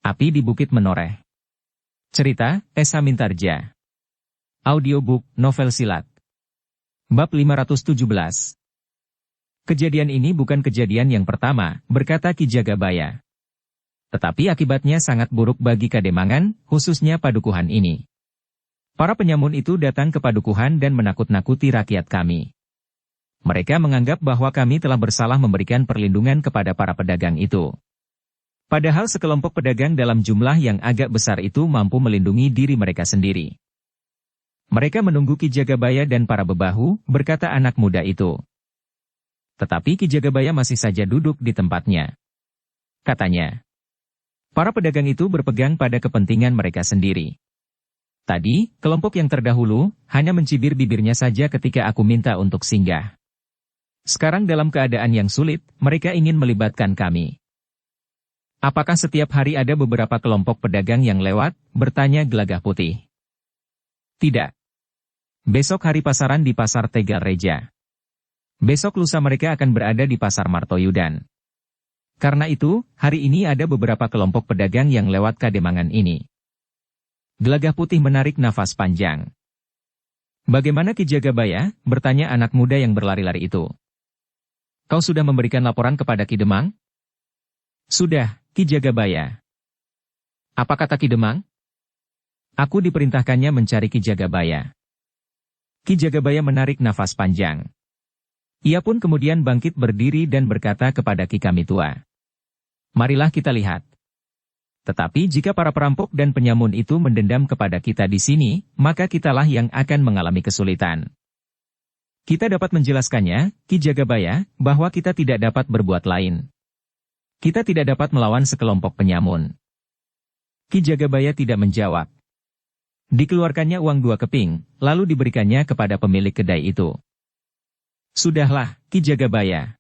Api di Bukit Menoreh. Cerita, Esa Mintarja. Audiobook, novel silat. Bab 517. Kejadian ini bukan kejadian yang pertama, berkata Ki Jagabaya. Tetapi akibatnya sangat buruk bagi Kademangan, khususnya padukuhan ini. Para penyamun itu datang ke padukuhan dan menakut-nakuti rakyat kami. Mereka menganggap bahwa kami telah bersalah memberikan perlindungan kepada para pedagang itu. Padahal sekelompok pedagang dalam jumlah yang agak besar itu mampu melindungi diri mereka sendiri. Mereka menunggu Ki Jagabaya dan para bebahu, berkata anak muda itu. Tetapi Ki Jagabaya masih saja duduk di tempatnya. Katanya, para pedagang itu berpegang pada kepentingan mereka sendiri. Tadi, kelompok yang terdahulu, hanya mencibir bibirnya saja ketika aku minta untuk singgah. Sekarang dalam keadaan yang sulit, mereka ingin melibatkan kami. Apakah setiap hari ada beberapa kelompok pedagang yang lewat? Bertanya Gelagah Putih. Tidak. Besok hari pasaran di Pasar Tegal Reja. Besok lusa mereka akan berada di Pasar Martoyudan. Karena itu, hari ini ada beberapa kelompok pedagang yang lewat Kademangan ini. Gelagah Putih menarik nafas panjang. Bagaimana Ki Jagabaya? Bertanya anak muda yang berlari-lari itu. Kau sudah memberikan laporan kepada Ki Demang? Sudah, Ki Jagabaya. Apa kata Ki Demang? Aku diperintahkannya mencari Ki Jagabaya. Ki Jagabaya menarik nafas panjang. Ia pun kemudian bangkit berdiri dan berkata kepada Ki Kamitua. Marilah kita lihat. Tetapi jika para perampok dan penyamun itu mendendam kepada kita di sini, maka kitalah yang akan mengalami kesulitan. Kita dapat menjelaskannya, Ki Jagabaya, bahwa kita tidak dapat berbuat lain. Kita tidak dapat melawan sekelompok penyamun. Ki Jagabaya tidak menjawab. Dikeluarkannya uang 2 keping, lalu diberikannya kepada pemilik kedai itu. Sudahlah, Ki Jagabaya.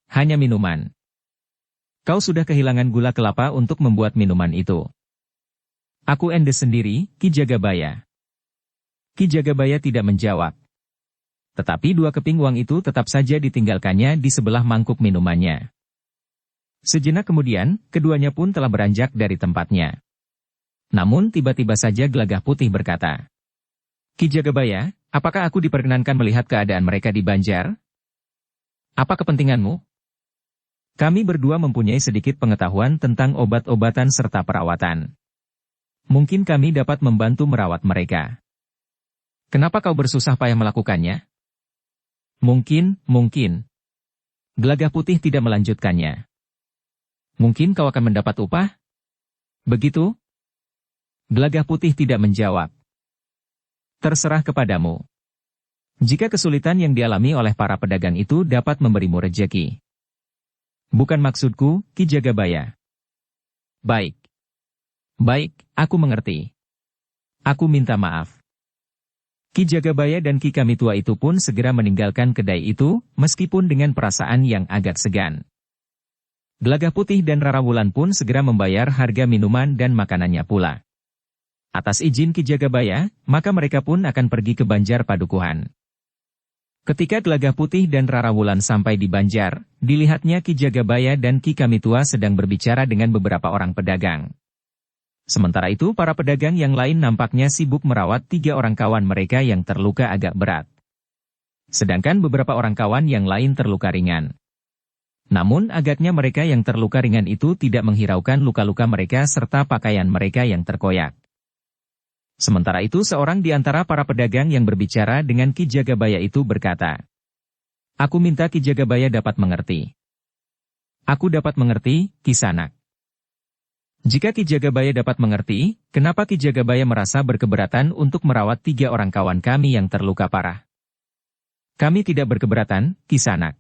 Hanya minuman. Kau sudah kehilangan gula kelapa untuk membuat minuman itu. Aku endes sendiri, Ki Jagabaya. Ki Jagabaya tidak menjawab. Tetapi 2 keping uang itu tetap saja ditinggalkannya di sebelah mangkuk minumannya. Sejenak kemudian, keduanya pun telah beranjak dari tempatnya. Namun tiba-tiba saja Gelagah Putih berkata, Ki Jagabaya, apakah aku diperkenankan melihat keadaan mereka di Banjar? Apa kepentinganmu? Kami berdua mempunyai sedikit pengetahuan tentang obat-obatan serta perawatan. Mungkin kami dapat membantu merawat mereka. Kenapa kau bersusah payah melakukannya? Mungkin. Gelagah Putih tidak melanjutkannya. Mungkin kau akan mendapat upah? Begitu? Gelagah Putih tidak menjawab. Terserah kepadamu. Jika kesulitan yang dialami oleh para pedagang itu dapat memberimu rejeki. Bukan maksudku, Ki Jagabaya. Baik, aku mengerti. Aku minta maaf. Ki Jagabaya dan Ki Kamitua itu pun segera meninggalkan kedai itu, meskipun dengan perasaan yang agak segan. Gelagah Putih dan Rara Wulan pun segera membayar harga minuman dan makanannya pula. Atas izin Ki Jagabaya, maka mereka pun akan pergi ke Banjar Padukuhan. Ketika Gelagah Putih dan Rara Wulan sampai di Banjar, dilihatnya Ki Jagabaya dan Ki Kamitua sedang berbicara dengan beberapa orang pedagang. Sementara itu para pedagang yang lain nampaknya sibuk merawat 3 orang kawan mereka yang terluka agak berat. Sedangkan beberapa orang kawan yang lain terluka ringan. Namun agaknya mereka yang terluka ringan itu tidak menghiraukan luka-luka mereka serta pakaian mereka yang terkoyak. Sementara itu seorang di antara para pedagang yang berbicara dengan Ki Jagabaya itu berkata, Aku minta Ki Jagabaya dapat mengerti. Aku dapat mengerti, Kisanak. Jika Ki Jagabaya dapat mengerti, kenapa Ki Jagabaya merasa berkeberatan untuk merawat 3 orang kawan kami yang terluka parah? Kami tidak berkeberatan, Kisanak.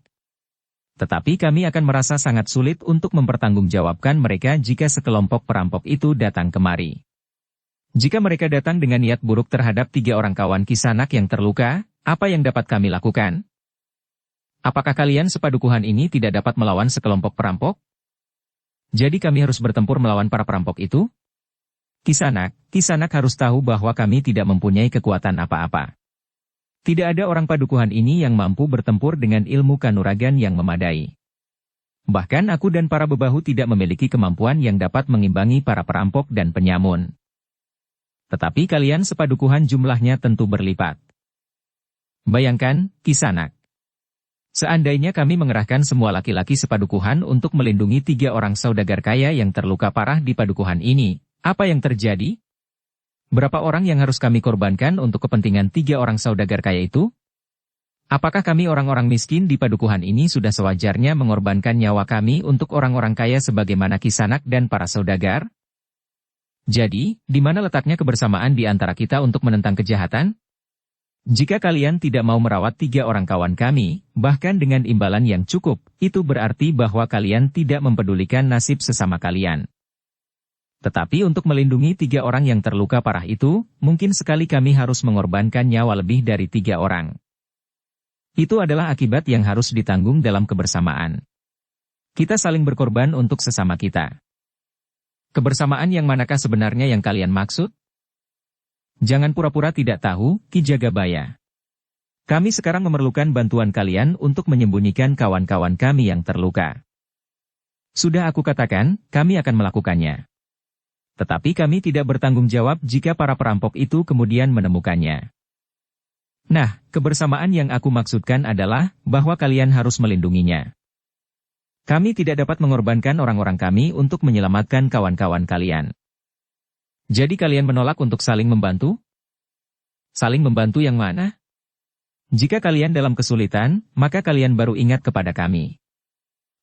Tetapi kami akan merasa sangat sulit untuk mempertanggungjawabkan mereka jika sekelompok perampok itu datang kemari. Jika mereka datang dengan niat buruk terhadap 3 orang kawan Kisanak yang terluka, apa yang dapat kami lakukan? Apakah kalian sepadukuhan ini tidak dapat melawan sekelompok perampok? Jadi kami harus bertempur melawan para perampok itu? Kisanak harus tahu bahwa kami tidak mempunyai kekuatan apa-apa. Tidak ada orang padukuhan ini yang mampu bertempur dengan ilmu kanuragan yang memadai. Bahkan aku dan para bebahu tidak memiliki kemampuan yang dapat mengimbangi para perampok dan penyamun. Tetapi kalian sepadukuhan jumlahnya tentu berlipat. Bayangkan, Kisanak. Seandainya kami mengerahkan semua laki-laki sepadukuhan untuk melindungi 3 orang saudagar kaya yang terluka parah di padukuhan ini, apa yang terjadi? Berapa orang yang harus kami korbankan untuk kepentingan 3 orang saudagar kaya itu? Apakah kami orang-orang miskin di padukuhan ini sudah sewajarnya mengorbankan nyawa kami untuk orang-orang kaya sebagaimana Kisanak dan para saudagar? Jadi, di mana letaknya kebersamaan di antara kita untuk menentang kejahatan? Jika kalian tidak mau merawat 3 orang kawan kami, bahkan dengan imbalan yang cukup, itu berarti bahwa kalian tidak mempedulikan nasib sesama kalian. Tetapi untuk melindungi 3 orang yang terluka parah itu, mungkin sekali kami harus mengorbankan nyawa lebih dari 3 orang. Itu adalah akibat yang harus ditanggung dalam kebersamaan. Kita saling berkorban untuk sesama kita. Kebersamaan yang manakah sebenarnya yang kalian maksud? Jangan pura-pura tidak tahu, Ki Jagabaya. Kami sekarang memerlukan bantuan kalian untuk menyembunyikan kawan-kawan kami yang terluka. Sudah aku katakan, kami akan melakukannya. Tetapi kami tidak bertanggung jawab jika para perampok itu kemudian menemukannya. Nah, kebersamaan yang aku maksudkan adalah bahwa kalian harus melindunginya. Kami tidak dapat mengorbankan orang-orang kami untuk menyelamatkan kawan-kawan kalian. Jadi kalian menolak untuk saling membantu? Saling membantu yang mana? Jika kalian dalam kesulitan, maka kalian baru ingat kepada kami.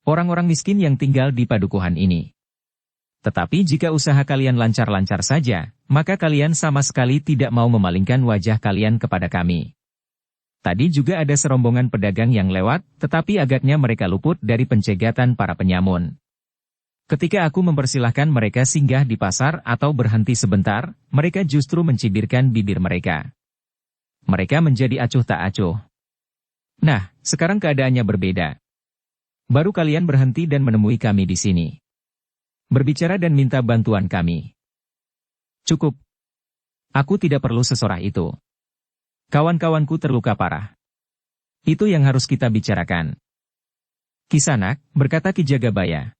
Orang-orang miskin yang tinggal di padukuhan ini. Tetapi jika usaha kalian lancar-lancar saja, maka kalian sama sekali tidak mau memalingkan wajah kalian kepada kami. Tadi juga ada serombongan pedagang yang lewat, tetapi agaknya mereka luput dari pencegatan para penyamun. Ketika aku mempersilahkan mereka singgah di pasar atau berhenti sebentar, mereka justru mencibirkan bibir mereka. Mereka menjadi acuh tak acuh. Nah, sekarang keadaannya berbeda. Baru kalian berhenti dan menemui kami di sini. Berbicara dan minta bantuan kami. Cukup. Aku tidak perlu sesorah itu. Kawan-kawanku terluka parah. Itu yang harus kita bicarakan. Kisanak, berkata Ki Jagabaya.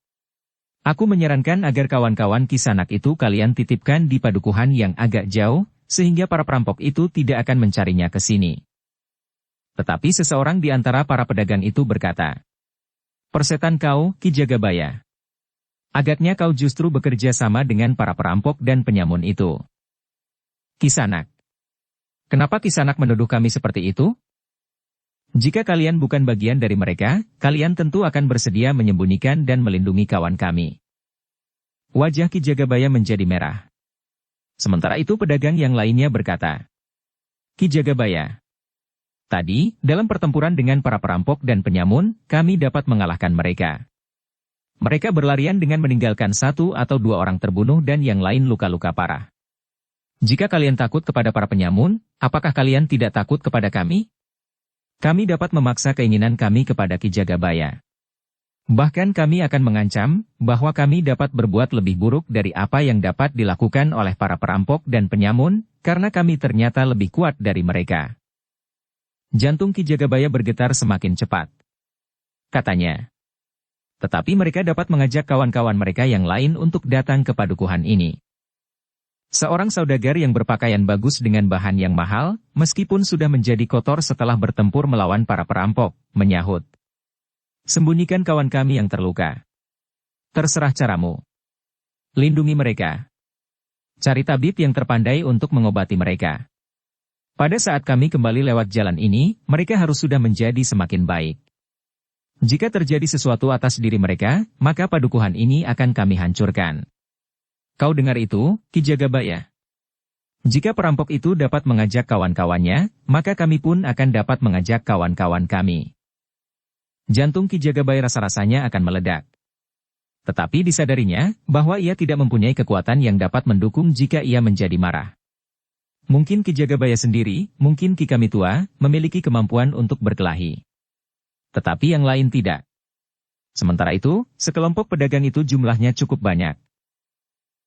Aku menyarankan agar kawan-kawan Kisanak itu kalian titipkan di padukuhan yang agak jauh, sehingga para perampok itu tidak akan mencarinya ke sini. Tetapi seseorang di antara para pedagang itu berkata, "Persetan kau, Ki Jagabaya. Agaknya kau justru bekerja sama dengan para perampok dan penyamun itu." Kisanak. Kenapa Kisanak menuduh kami seperti itu? Jika kalian bukan bagian dari mereka, kalian tentu akan bersedia menyembunyikan dan melindungi kawan kami. Wajah Ki Jagabaya menjadi merah. Sementara itu pedagang yang lainnya berkata, Ki Jagabaya. Tadi, dalam pertempuran dengan para perampok dan penyamun, kami dapat mengalahkan mereka. Mereka berlarian dengan meninggalkan 1 atau 2 orang terbunuh dan yang lain luka-luka parah. Jika kalian takut kepada para penyamun, apakah kalian tidak takut kepada kami? Kami dapat memaksa keinginan kami kepada Ki Jagabaya. Bahkan kami akan mengancam bahwa kami dapat berbuat lebih buruk dari apa yang dapat dilakukan oleh para perampok dan penyamun, karena kami ternyata lebih kuat dari mereka. Jantung Ki Jagabaya bergetar semakin cepat. Katanya. Tetapi mereka dapat mengajak kawan-kawan mereka yang lain untuk datang ke padukuhan ini. Seorang saudagar yang berpakaian bagus dengan bahan yang mahal, meskipun sudah menjadi kotor setelah bertempur melawan para perampok, menyahut. Sembunyikan kawan kami yang terluka. Terserah caramu. Lindungi mereka. Cari tabib yang terpandai untuk mengobati mereka. Pada saat kami kembali lewat jalan ini, mereka harus sudah menjadi semakin baik. Jika terjadi sesuatu atas diri mereka, maka padukuhan ini akan kami hancurkan. Kau dengar itu, Ki Jagabaya? Jika perampok itu dapat mengajak kawan-kawannya, maka kami pun akan dapat mengajak kawan-kawan kami. Jantung Ki Jagabaya rasa-rasanya akan meledak. Tetapi disadarinya, bahwa ia tidak mempunyai kekuatan yang dapat mendukung jika ia menjadi marah. Mungkin Ki Jagabaya sendiri, mungkin Ki Kamitua, memiliki kemampuan untuk berkelahi. Tetapi yang lain tidak. Sementara itu, sekelompok pedagang itu jumlahnya cukup banyak.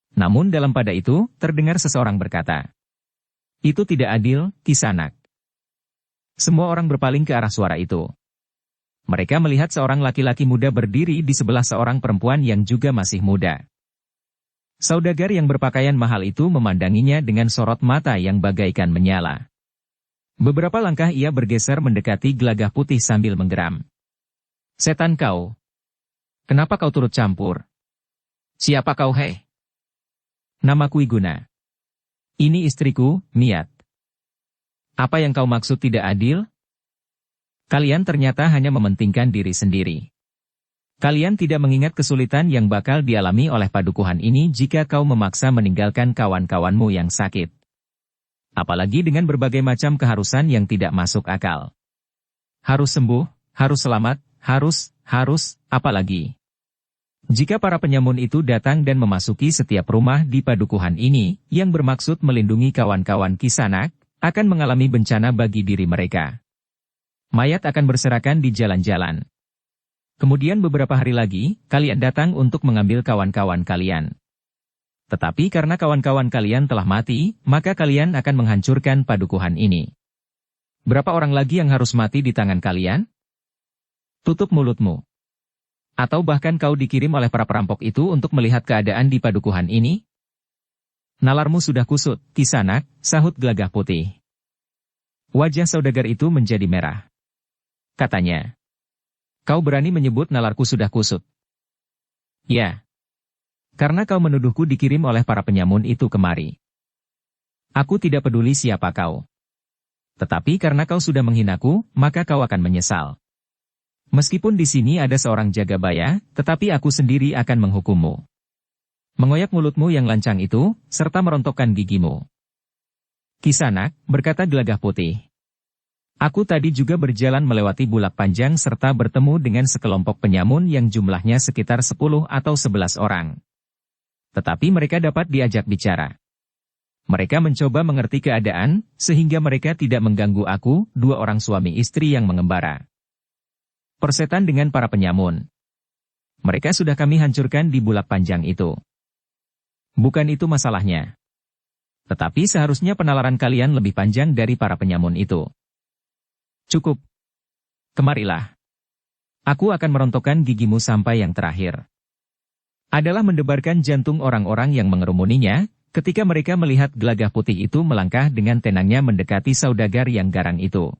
Namun dalam pada itu, terdengar seseorang berkata, "Itu tidak adil, Kisanak." Semua orang berpaling ke arah suara itu. Mereka melihat seorang laki-laki muda berdiri di sebelah seorang perempuan yang juga masih muda. Saudagar yang berpakaian mahal itu memandanginya dengan sorot mata yang bagaikan menyala. Beberapa langkah ia bergeser mendekati Gelagah Putih sambil menggeram. "Setan kau! Kenapa kau turut campur? Siapa kau, hei?" "Namaku Iguna. Ini istriku, Niat. Apa yang kau maksud tidak adil? Kalian ternyata hanya mementingkan diri sendiri. Kalian tidak mengingat kesulitan yang bakal dialami oleh padukuhan ini jika kau memaksa meninggalkan kawan-kawanmu yang sakit. Apalagi dengan berbagai macam keharusan yang tidak masuk akal. Harus sembuh, harus selamat, harus, apalagi. Jika para penyamun itu datang dan memasuki setiap rumah di padukuhan ini, yang bermaksud melindungi kawan-kawan Kisanak, akan mengalami bencana bagi diri mereka. Mayat akan berserakan di jalan-jalan. Kemudian beberapa hari lagi, kalian datang untuk mengambil kawan-kawan kalian. Tetapi karena kawan-kawan kalian telah mati, maka kalian akan menghancurkan padukuhan ini. Berapa orang lagi yang harus mati di tangan kalian? Tutup mulutmu. Atau bahkan kau dikirim oleh para perampok itu untuk melihat keadaan di padukuhan ini? Nalarmu sudah kusut, Kisanak, sahut Gelagah Putih. Wajah saudagar itu menjadi merah. Katanya, "Kau berani menyebut nalarku sudah kusut?" "Ya. Karena kau menuduhku dikirim oleh para penyamun itu kemari. Aku tidak peduli siapa kau. Tetapi karena kau sudah menghinaku, maka kau akan menyesal. Meskipun di sini ada seorang Jagabaya, tetapi aku sendiri akan menghukummu." Mengoyak mulutmu yang lancang itu, serta merontokkan gigimu. "Kisanak," berkata Gelagah Putih. "Aku tadi juga berjalan melewati Bulak Panjang serta bertemu dengan sekelompok penyamun yang jumlahnya sekitar 10 atau 11 orang. Tetapi mereka dapat diajak bicara. Mereka mencoba mengerti keadaan, sehingga mereka tidak mengganggu aku, dua orang suami istri yang mengembara. Persetan dengan para penyamun. Mereka sudah kami hancurkan di Bulak Panjang itu. Bukan itu masalahnya. Tetapi seharusnya penalaran kalian lebih panjang dari para penyamun itu. Cukup. Kemarilah. Aku akan merontokkan gigimu sampai yang terakhir." Adalah mendebarkan jantung orang-orang yang mengerumuninya, ketika mereka melihat Gelagah Putih itu melangkah dengan tenangnya mendekati saudagar yang garang itu.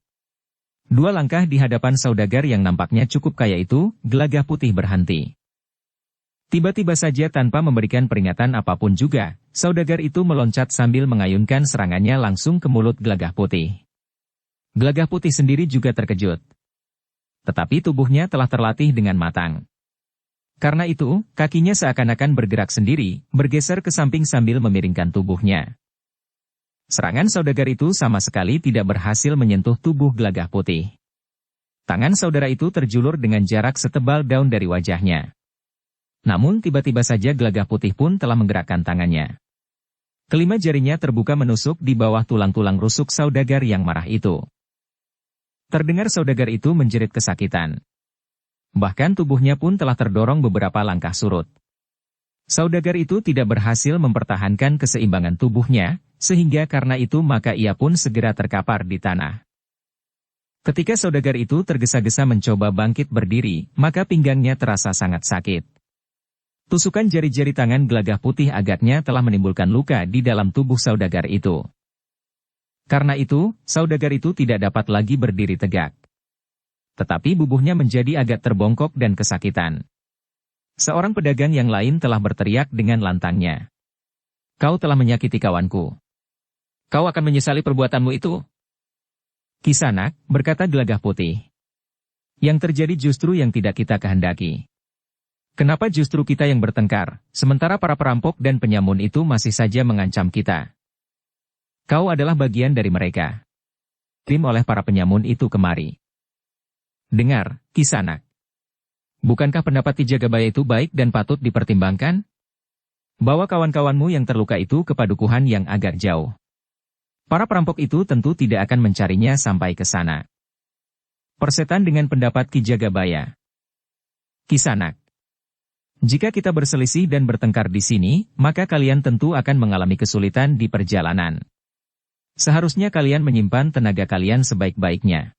2 langkah di hadapan saudagar yang nampaknya cukup kaya itu, Gelagah Putih berhenti. Tiba-tiba saja tanpa memberikan peringatan apapun juga, saudagar itu meloncat sambil mengayunkan serangannya langsung ke mulut Gelagah Putih. Gelagah Putih sendiri juga terkejut. Tetapi tubuhnya telah terlatih dengan matang. Karena itu, kakinya seakan-akan bergerak sendiri, bergeser ke samping sambil memiringkan tubuhnya. Serangan saudagar itu sama sekali tidak berhasil menyentuh tubuh Gelagah Putih. Tangan saudara itu terjulur dengan jarak setebal daun dari wajahnya. Namun tiba-tiba saja Gelagah Putih pun telah menggerakkan tangannya. Kelima jarinya terbuka menusuk di bawah tulang-tulang rusuk saudagar yang marah itu. Terdengar saudagar itu menjerit kesakitan. Bahkan tubuhnya pun telah terdorong beberapa langkah surut. Saudagar itu tidak berhasil mempertahankan keseimbangan tubuhnya, sehingga karena itu maka ia pun segera terkapar di tanah. Ketika saudagar itu tergesa-gesa mencoba bangkit berdiri, maka pinggangnya terasa sangat sakit. Tusukan jari-jari tangan Gelagah Putih agaknya telah menimbulkan luka di dalam tubuh saudagar itu. Karena itu, saudagar itu tidak dapat lagi berdiri tegak. Tetapi bubuhnya menjadi agak terbongkok dan kesakitan. Seorang pedagang yang lain telah berteriak dengan lantangnya. "Kau telah menyakiti kawanku. Kau akan menyesali perbuatanmu itu." "Kisanak," berkata Gelagah Putih. "Yang terjadi justru yang tidak kita kehendaki. Kenapa justru kita yang bertengkar, sementara para perampok dan penyamun itu masih saja mengancam kita? Kau adalah bagian dari mereka. Tim oleh para penyamun itu kemari. Dengar, Kisanak. Bukankah pendapat Ki Jagabaya itu baik dan patut dipertimbangkan? Bawa kawan-kawanmu yang terluka itu ke padukuhan yang agak jauh. Para perampok itu tentu tidak akan mencarinya sampai ke sana." Persetan dengan pendapat Ki Jagabaya. "Kisanak. Jika kita berselisih dan bertengkar di sini, maka kalian tentu akan mengalami kesulitan di perjalanan. Seharusnya kalian menyimpan tenaga kalian sebaik-baiknya.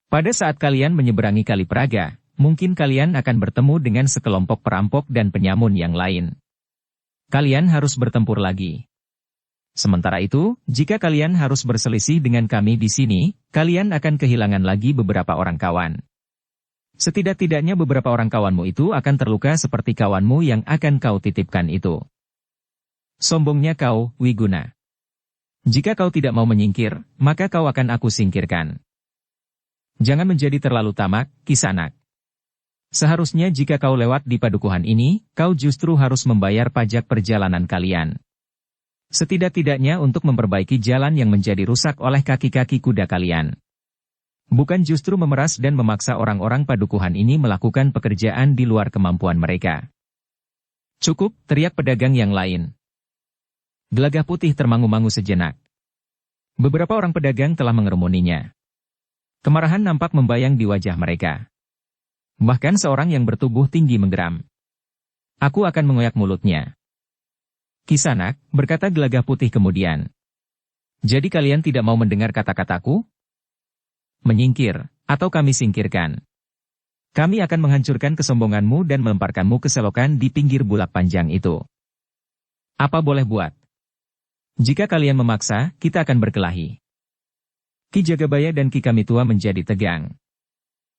Pada saat kalian menyeberangi Kali Praga, mungkin kalian akan bertemu dengan sekelompok perampok dan penyamun yang lain. Kalian harus bertempur lagi. Sementara itu, jika kalian harus berselisih dengan kami di sini, kalian akan kehilangan lagi beberapa orang kawan. Setidak-tidaknya beberapa orang kawanmu itu akan terluka seperti kawanmu yang akan kau titipkan itu. Sombongnya kau, Wiguna. Jika kau tidak mau menyingkir, maka kau akan aku singkirkan. Jangan menjadi terlalu tamak, Kisanak. Seharusnya jika kau lewat di padukuhan ini, kau justru harus membayar pajak perjalanan kalian. Setidak-tidaknya untuk memperbaiki jalan yang menjadi rusak oleh kaki-kaki kuda kalian. Bukan justru memeras dan memaksa orang-orang padukuhan ini melakukan pekerjaan di luar kemampuan mereka. Cukup, teriak pedagang yang lain. Gelagah Putih termangu-mangu sejenak. Beberapa orang pedagang telah mengerumuninya. Kemarahan nampak membayang di wajah mereka. Bahkan seorang yang bertubuh tinggi menggeram. Aku akan mengoyak mulutnya. Kisanak, berkata Gelagah Putih kemudian. Jadi kalian tidak mau mendengar kata-kataku? Menyingkir, atau kami singkirkan. Kami akan menghancurkan kesombonganmu dan melemparkanmu ke selokan di pinggir bulak panjang itu. Apa boleh buat? Jika kalian memaksa, kita akan berkelahi. Ki Jagabaya dan Ki Kamitua menjadi tegang.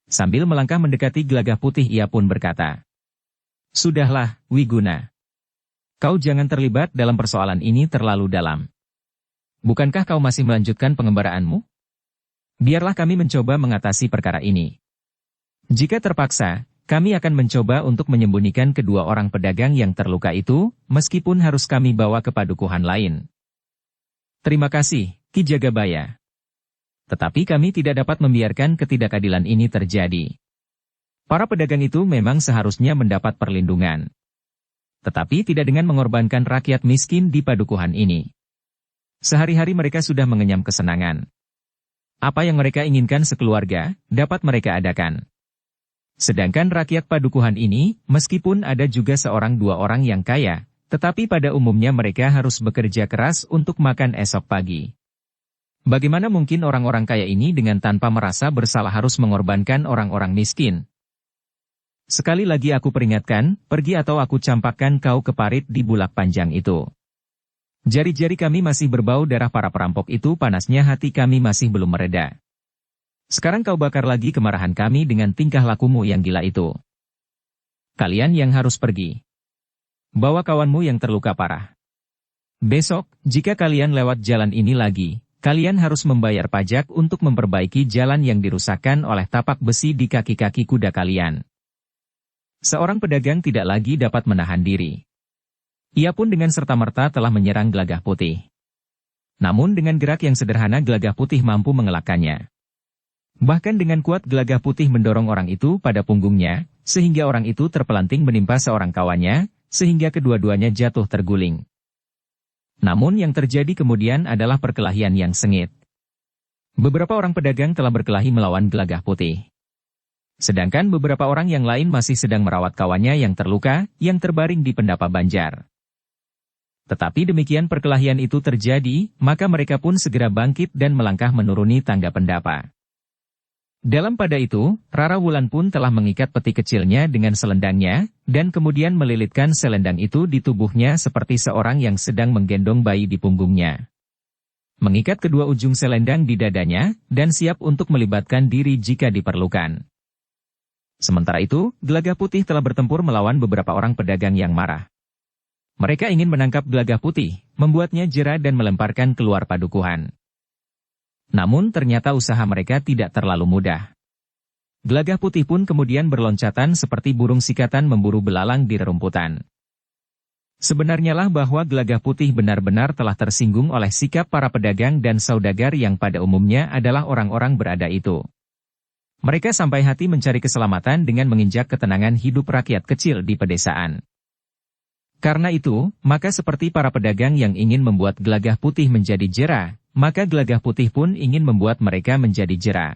Sambil melangkah mendekati Gelagah Putih ia pun berkata. Sudahlah, Wiguna. Kau jangan terlibat dalam persoalan ini terlalu dalam. Bukankah kau masih melanjutkan pengembaraanmu? Biarlah kami mencoba mengatasi perkara ini. Jika terpaksa, kami akan mencoba untuk menyembunyikan kedua orang pedagang yang terluka itu, meskipun harus kami bawa ke padukuhan lain. Terima kasih, Ki Jagabaya. Tetapi kami tidak dapat membiarkan ketidakadilan ini terjadi. Para pedagang itu memang seharusnya mendapat perlindungan. Tetapi tidak dengan mengorbankan rakyat miskin di padukuhan ini. Sehari-hari mereka sudah mengenyam kesenangan. Apa yang mereka inginkan sekeluarga, dapat mereka adakan. Sedangkan rakyat padukuhan ini, meskipun ada juga seorang dua orang yang kaya, tetapi pada umumnya mereka harus bekerja keras untuk makan esok pagi. Bagaimana mungkin orang-orang kaya ini dengan tanpa merasa bersalah harus mengorbankan orang-orang miskin? Sekali lagi aku peringatkan, pergi atau aku campakkan kau ke parit di bulak panjang itu. Jari-jari kami masih berbau darah para perampok itu, panasnya hati kami masih belum mereda. Sekarang kau bakar lagi kemarahan kami dengan tingkah lakumu yang gila itu. Kalian yang harus pergi. Bawa kawanmu yang terluka parah. Besok, jika kalian lewat jalan ini lagi, kalian harus membayar pajak untuk memperbaiki jalan yang dirusakkan oleh tapak besi di kaki-kaki kuda kalian. Seorang pedagang tidak lagi dapat menahan diri. Ia pun dengan serta-merta telah menyerang Gelagah Putih. Namun dengan gerak yang sederhana Gelagah Putih mampu mengelakkannya. Bahkan dengan kuat Gelagah Putih mendorong orang itu pada punggungnya, sehingga orang itu terpelanting menimpa seorang kawannya, sehingga kedua-duanya jatuh terguling. Namun yang terjadi kemudian adalah perkelahian yang sengit. Beberapa orang pedagang telah berkelahi melawan Gelagah Putih. Sedangkan beberapa orang yang lain masih sedang merawat kawannya yang terluka, yang terbaring di pendapa banjar. Tetapi demikian perkelahian itu terjadi, maka mereka pun segera bangkit dan melangkah menuruni tangga pendapa. Dalam pada itu, Rara Wulan pun telah mengikat peti kecilnya dengan selendangnya, dan kemudian melilitkan selendang itu di tubuhnya seperti seorang yang sedang menggendong bayi di punggungnya. Mengikat kedua ujung selendang di dadanya, dan siap untuk melibatkan diri jika diperlukan. Sementara itu, Gelagah Putih telah bertempur melawan beberapa orang pedagang yang marah. Mereka ingin menangkap Gelagah Putih, membuatnya jera dan melemparkan keluar padukuhan. Namun ternyata usaha mereka tidak terlalu mudah. Gelagah Putih pun kemudian berloncatan seperti burung sikatan memburu belalang di rerumputan. Sebenarnya lah bahwa Gelagah Putih benar-benar telah tersinggung oleh sikap para pedagang dan saudagar yang pada umumnya adalah orang-orang berada itu. Mereka sampai hati mencari keselamatan dengan menginjak ketenangan hidup rakyat kecil di pedesaan. Karena itu, maka seperti para pedagang yang ingin membuat Gelagah Putih menjadi jera, maka Gelagah Putih pun ingin membuat mereka menjadi jera.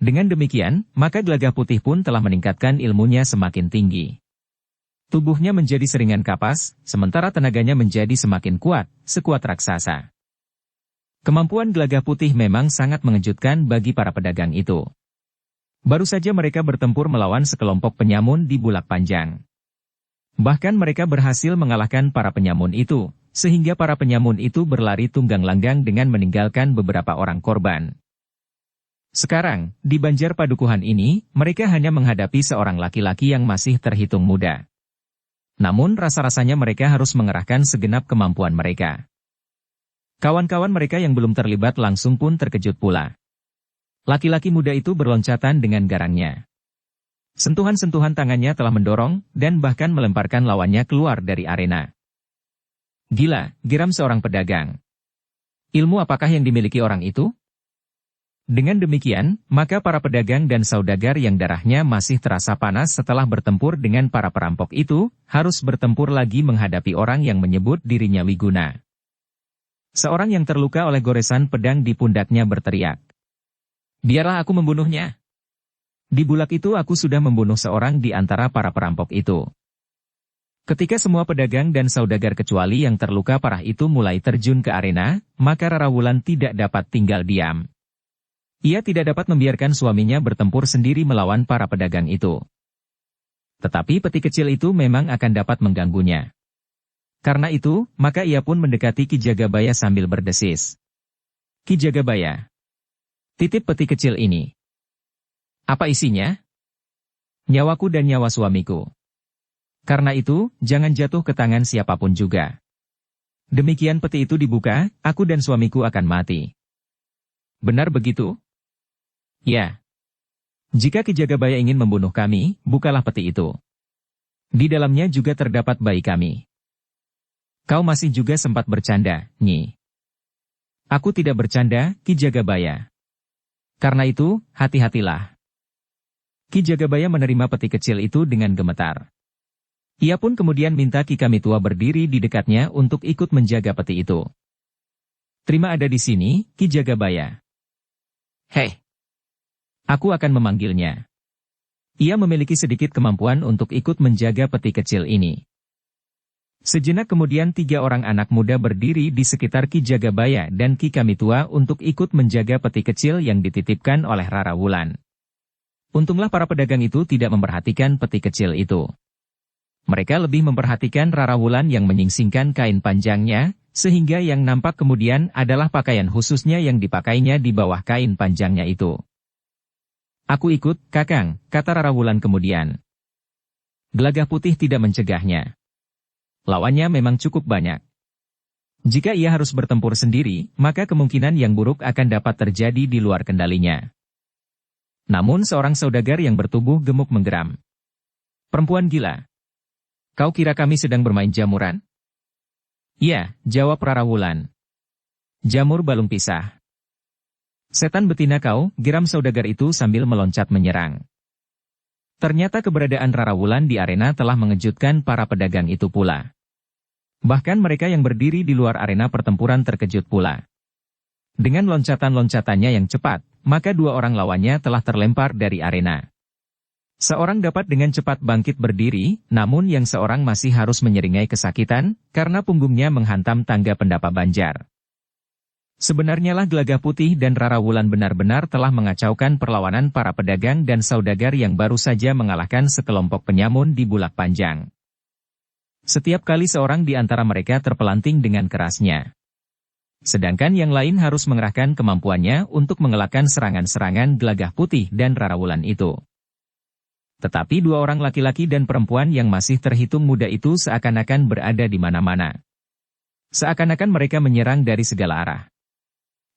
Dengan demikian, maka Gelagah Putih pun telah meningkatkan ilmunya semakin tinggi. Tubuhnya menjadi seringan kapas, sementara tenaganya menjadi semakin kuat, sekuat raksasa. Kemampuan Gelagah Putih memang sangat mengejutkan bagi para pedagang itu. Baru saja mereka bertempur melawan sekelompok penyamun di Bulak Panjang. Bahkan mereka berhasil mengalahkan para penyamun itu, sehingga para penyamun itu berlari tunggang langgang dengan meninggalkan beberapa orang korban. Sekarang, di Banjar Padukuhan ini, mereka hanya menghadapi seorang laki-laki yang masih terhitung muda. Namun rasa-rasanya mereka harus mengerahkan segenap kemampuan mereka. Kawan-kawan mereka yang belum terlibat langsung pun terkejut pula. Laki-laki muda itu berloncatan dengan garangnya. Sentuhan-sentuhan tangannya telah mendorong, dan bahkan melemparkan lawannya keluar dari arena. Gila, geram seorang pedagang. Ilmu apakah yang dimiliki orang itu? Dengan demikian, maka para pedagang dan saudagar yang darahnya masih terasa panas setelah bertempur dengan para perampok itu, harus bertempur lagi menghadapi orang yang menyebut dirinya Wiguna. Seorang yang terluka oleh goresan pedang di pundaknya berteriak. Biarlah aku membunuhnya. Di Bulak itu aku sudah membunuh seorang di antara para perampok itu. Ketika semua pedagang dan saudagar kecuali yang terluka parah itu mulai terjun ke arena, maka Rara Wulan tidak dapat tinggal diam. Ia tidak dapat membiarkan suaminya bertempur sendiri melawan para pedagang itu. Tetapi peti kecil itu memang akan dapat mengganggunya. Karena itu, maka ia pun mendekati Ki Jagabaya sambil berdesis. Ki Jagabaya. Titip peti kecil ini. Apa isinya? Nyawaku dan nyawa suamiku. Karena itu, jangan jatuh ke tangan siapapun juga. Demikian peti itu dibuka, aku dan suamiku akan mati. Benar begitu? Ya. Jika Ki Jagabaya ingin membunuh kami, bukalah peti itu. Di dalamnya juga terdapat bayi kami. Kau masih juga sempat bercanda, Nyi. Aku tidak bercanda, Ki Jagabaya. Karena itu, hati-hatilah. Ki Jagabaya menerima peti kecil itu dengan gemetar. Ia pun kemudian minta Ki Kamitua berdiri di dekatnya untuk ikut menjaga peti itu. Terima ada di sini, Ki Jagabaya. Hei. Aku akan memanggilnya. Ia memiliki sedikit kemampuan untuk ikut menjaga peti kecil ini. Sejenak kemudian 3 orang anak muda berdiri di sekitar Ki Jagabaya dan Ki Kamitua untuk ikut menjaga peti kecil yang dititipkan oleh Rara Wulan. Untunglah para pedagang itu tidak memperhatikan peti kecil itu. Mereka lebih memperhatikan Rara Wulan yang menyingsingkan kain panjangnya, sehingga yang nampak kemudian adalah pakaian khususnya yang dipakainya di bawah kain panjangnya itu. Aku ikut, Kakang, kata Rara Wulan kemudian. Gelagah Putih tidak mencegahnya. Lawannya memang cukup banyak. Jika ia harus bertempur sendiri, maka kemungkinan yang buruk akan dapat terjadi di luar kendalinya. Namun seorang saudagar yang bertubuh gemuk menggeram. Perempuan gila. Kau kira kami sedang bermain jamuran? Iya, jawab Rara Wulan. Jamur balung pisah. Setan betina kau, geram saudagar itu sambil meloncat menyerang. Ternyata keberadaan Rara Wulan di arena telah mengejutkan para pedagang itu pula. Bahkan mereka yang berdiri di luar arena pertempuran terkejut pula. Dengan loncatan-loncatannya yang cepat, maka 2 orang lawannya telah terlempar dari arena. Seorang dapat dengan cepat bangkit berdiri, namun yang seorang masih harus menyeringai kesakitan, karena punggungnya menghantam tangga pendapa Banjar. Sebenarnya lah Gelagah Putih dan Rara Wulan benar-benar telah mengacaukan perlawanan para pedagang dan saudagar yang baru saja mengalahkan sekelompok penyamun di Bulak Panjang. Setiap kali seorang di antara mereka terpelanting dengan kerasnya. Sedangkan yang lain harus mengerahkan kemampuannya untuk mengelakkan serangan-serangan Gelagah Putih dan Rara Wulan itu. Tetapi 2 orang laki-laki dan perempuan yang masih terhitung muda itu seakan-akan berada di mana-mana. Seakan-akan mereka menyerang dari segala arah.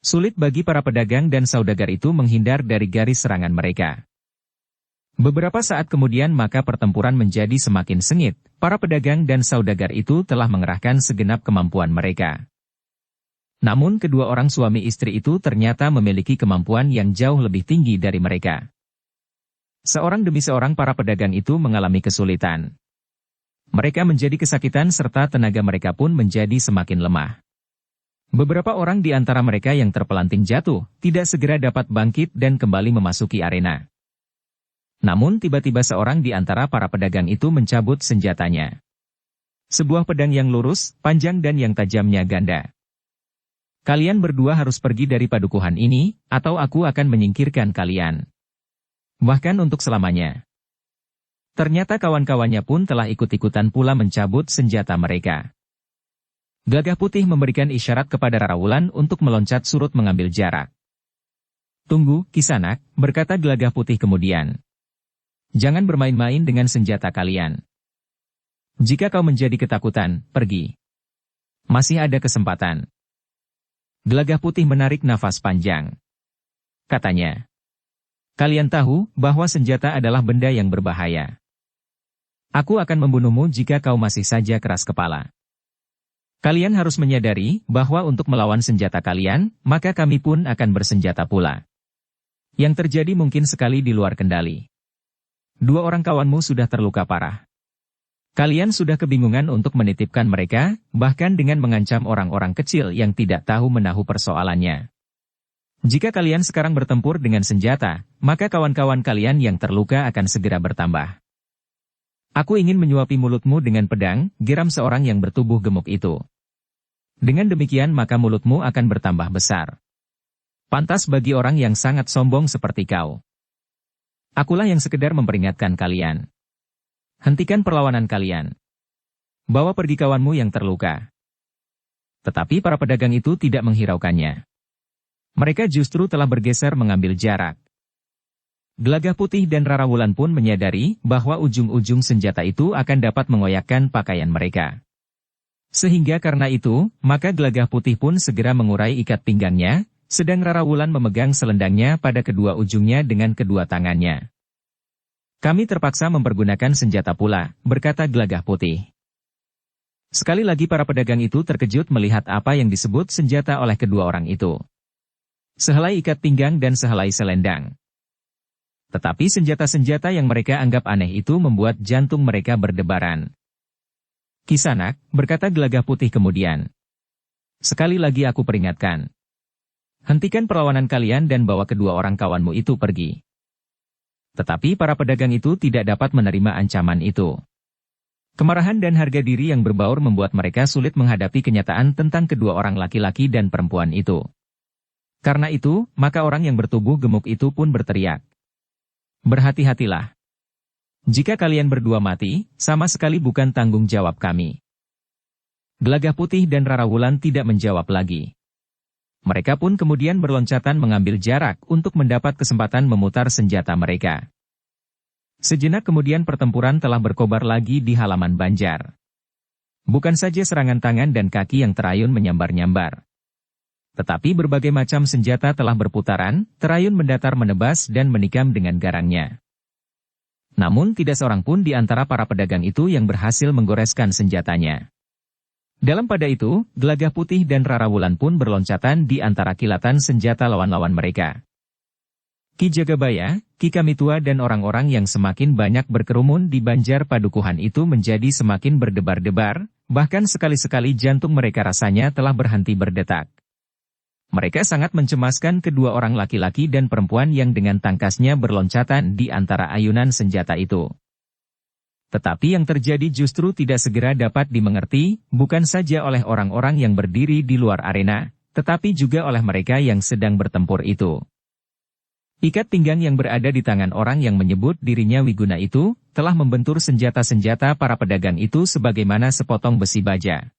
Sulit bagi para pedagang dan saudagar itu menghindar dari garis serangan mereka. Beberapa saat kemudian maka pertempuran menjadi semakin sengit, para pedagang dan saudagar itu telah mengerahkan segenap kemampuan mereka. Namun kedua orang suami istri itu ternyata memiliki kemampuan yang jauh lebih tinggi dari mereka. Seorang demi seorang para pedagang itu mengalami kesulitan. Mereka menjadi kesakitan serta tenaga mereka pun menjadi semakin lemah. Beberapa orang di antara mereka yang terpelanting jatuh, tidak segera dapat bangkit dan kembali memasuki arena. Namun tiba-tiba seorang di antara para pedagang itu mencabut senjatanya. Sebuah pedang yang lurus, panjang dan yang tajamnya ganda. Kalian berdua harus pergi dari padukuhan ini, atau aku akan menyingkirkan kalian. Bahkan untuk selamanya. Ternyata kawan-kawannya pun telah ikut-ikutan pula mencabut senjata mereka. Gagah Putih memberikan isyarat kepada Rara Wulan untuk meloncat surut mengambil jarak. "Tunggu, Kisanak," berkata Gagah Putih kemudian. "Jangan bermain-main dengan senjata kalian. Jika kau menjadi ketakutan, pergi. Masih ada kesempatan." Gagah Putih menarik nafas panjang. Katanya, "Kalian tahu bahwa senjata adalah benda yang berbahaya. Aku akan membunuhmu jika kau masih saja keras kepala. Kalian harus menyadari bahwa untuk melawan senjata kalian, maka kami pun akan bersenjata pula. Yang terjadi mungkin sekali di luar kendali. 2 orang kawanmu sudah terluka parah. Kalian sudah kebingungan untuk menitipkan mereka, bahkan dengan mengancam orang-orang kecil yang tidak tahu menahu persoalannya. Jika kalian sekarang bertempur dengan senjata, maka kawan-kawan kalian yang terluka akan segera bertambah. Aku ingin menyuapi mulutmu dengan pedang," geram seorang yang bertubuh gemuk itu. "Dengan demikian maka mulutmu akan bertambah besar. Pantas bagi orang yang sangat sombong seperti kau. Akulah yang sekedar memperingatkan kalian. Hentikan perlawanan kalian. Bawa pergi kawanmu yang terluka." Tetapi para pedagang itu tidak menghiraukannya. Mereka justru telah bergeser mengambil jarak. Gagah Putih dan Rara Wulan pun menyadari bahwa ujung-ujung senjata itu akan dapat mengoyakkan pakaian mereka. Sehingga karena itu, maka Gagah Putih pun segera mengurai ikat pinggangnya, sedang Rara Wulan memegang selendangnya pada kedua ujungnya dengan kedua tangannya. "Kami terpaksa mempergunakan senjata pula," berkata Gagah Putih. Sekali lagi para pedagang itu terkejut melihat apa yang disebut senjata oleh kedua orang itu. Sehelai ikat pinggang dan sehelai selendang. Tetapi senjata-senjata yang mereka anggap aneh itu membuat jantung mereka berdebaran. "Kisanak," berkata Gagah Putih kemudian. "Sekali lagi aku peringatkan. Hentikan perlawanan kalian dan bawa kedua orang kawanmu itu pergi." Tetapi para pedagang itu tidak dapat menerima ancaman itu. Kemarahan dan harga diri yang berbaur membuat mereka sulit menghadapi kenyataan tentang kedua orang laki-laki dan perempuan itu. Karena itu, maka orang yang bertubuh gemuk itu pun berteriak, "Berhati-hatilah. Jika kalian berdua mati, sama sekali bukan tanggung jawab kami." Gagah Putih dan Rara Wulan tidak menjawab lagi. Mereka pun kemudian berloncatan mengambil jarak untuk mendapat kesempatan memutar senjata mereka. Sejenak kemudian pertempuran telah berkobar lagi di halaman Banjar. Bukan saja serangan tangan dan kaki yang terayun menyambar-nyambar. Tetapi berbagai macam senjata telah berputaran, terayun mendatar menebas dan menikam dengan garangnya. Namun tidak seorang pun di antara para pedagang itu yang berhasil menggoreskan senjatanya. Dalam pada itu, Gagah Putih dan Rara Wulan pun berloncatan di antara kilatan senjata lawan-lawan mereka. Ki Jagabaya, Ki Kamitua dan orang-orang yang semakin banyak berkerumun di Banjar Padukuhan itu menjadi semakin berdebar-debar, bahkan sekali-sekali jantung mereka rasanya telah berhenti berdetak. Mereka sangat mencemaskan kedua orang laki-laki dan perempuan yang dengan tangkasnya berloncatan di antara ayunan senjata itu. Tetapi yang terjadi justru tidak segera dapat dimengerti, bukan saja oleh orang-orang yang berdiri di luar arena, tetapi juga oleh mereka yang sedang bertempur itu. Ikat pinggang yang berada di tangan orang yang menyebut dirinya Wiguna itu, telah membentur senjata-senjata para pedagang itu sebagaimana sepotong besi baja.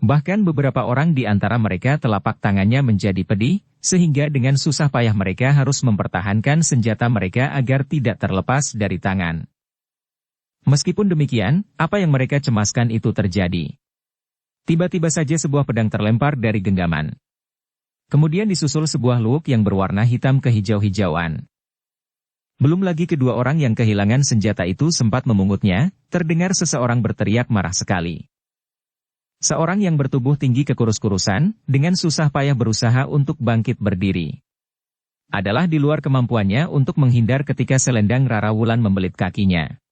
Bahkan beberapa orang di antara mereka telapak tangannya menjadi pedih, sehingga dengan susah payah mereka harus mempertahankan senjata mereka agar tidak terlepas dari tangan. Meskipun demikian, apa yang mereka cemaskan itu terjadi. Tiba-tiba saja sebuah pedang terlempar dari genggaman. Kemudian disusul sebuah luwuk yang berwarna hitam kehijau-hijauan. Belum lagi kedua orang yang kehilangan senjata itu sempat memungutnya, terdengar seseorang berteriak marah sekali. Seorang yang bertubuh tinggi kekurus-kurusan, dengan susah payah berusaha untuk bangkit berdiri. Adalah di luar kemampuannya untuk menghindar ketika selendang Rara Wulan membelit kakinya.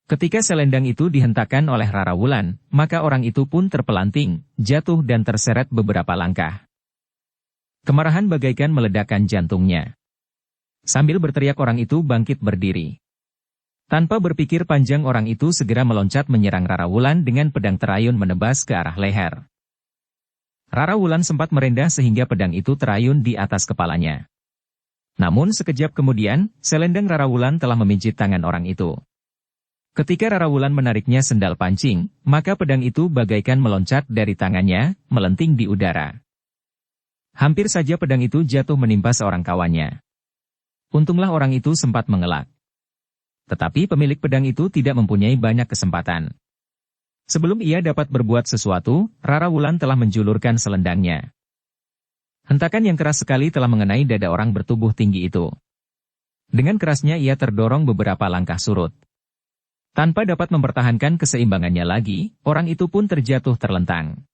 Ketika selendang itu dihentakkan oleh Rara Wulan, maka orang itu pun terpelanting, jatuh dan terseret beberapa langkah. Kemarahan bagaikan meledakkan jantungnya. Sambil berteriak orang itu bangkit berdiri. Tanpa berpikir panjang orang itu segera meloncat menyerang Rara Wulan dengan pedang terayun menebas ke arah leher. Rara Wulan sempat merendah sehingga pedang itu terayun di atas kepalanya. Namun sekejap kemudian, selendang Rarawulan telah memijit tangan orang itu. Ketika Rarawulan menariknya sendal pancing, maka pedang itu bagaikan meloncat dari tangannya, melenting di udara. Hampir saja pedang itu jatuh menimpa seorang kawannya. Untunglah orang itu sempat mengelak. Tetapi pemilik pedang itu tidak mempunyai banyak kesempatan. Sebelum ia dapat berbuat sesuatu, Rarawulan telah menjulurkan selendangnya. Hentakan yang keras sekali telah mengenai dada orang bertubuh tinggi itu. Dengan kerasnya ia terdorong beberapa langkah surut. Tanpa dapat mempertahankan keseimbangannya lagi, orang itu pun terjatuh terlentang.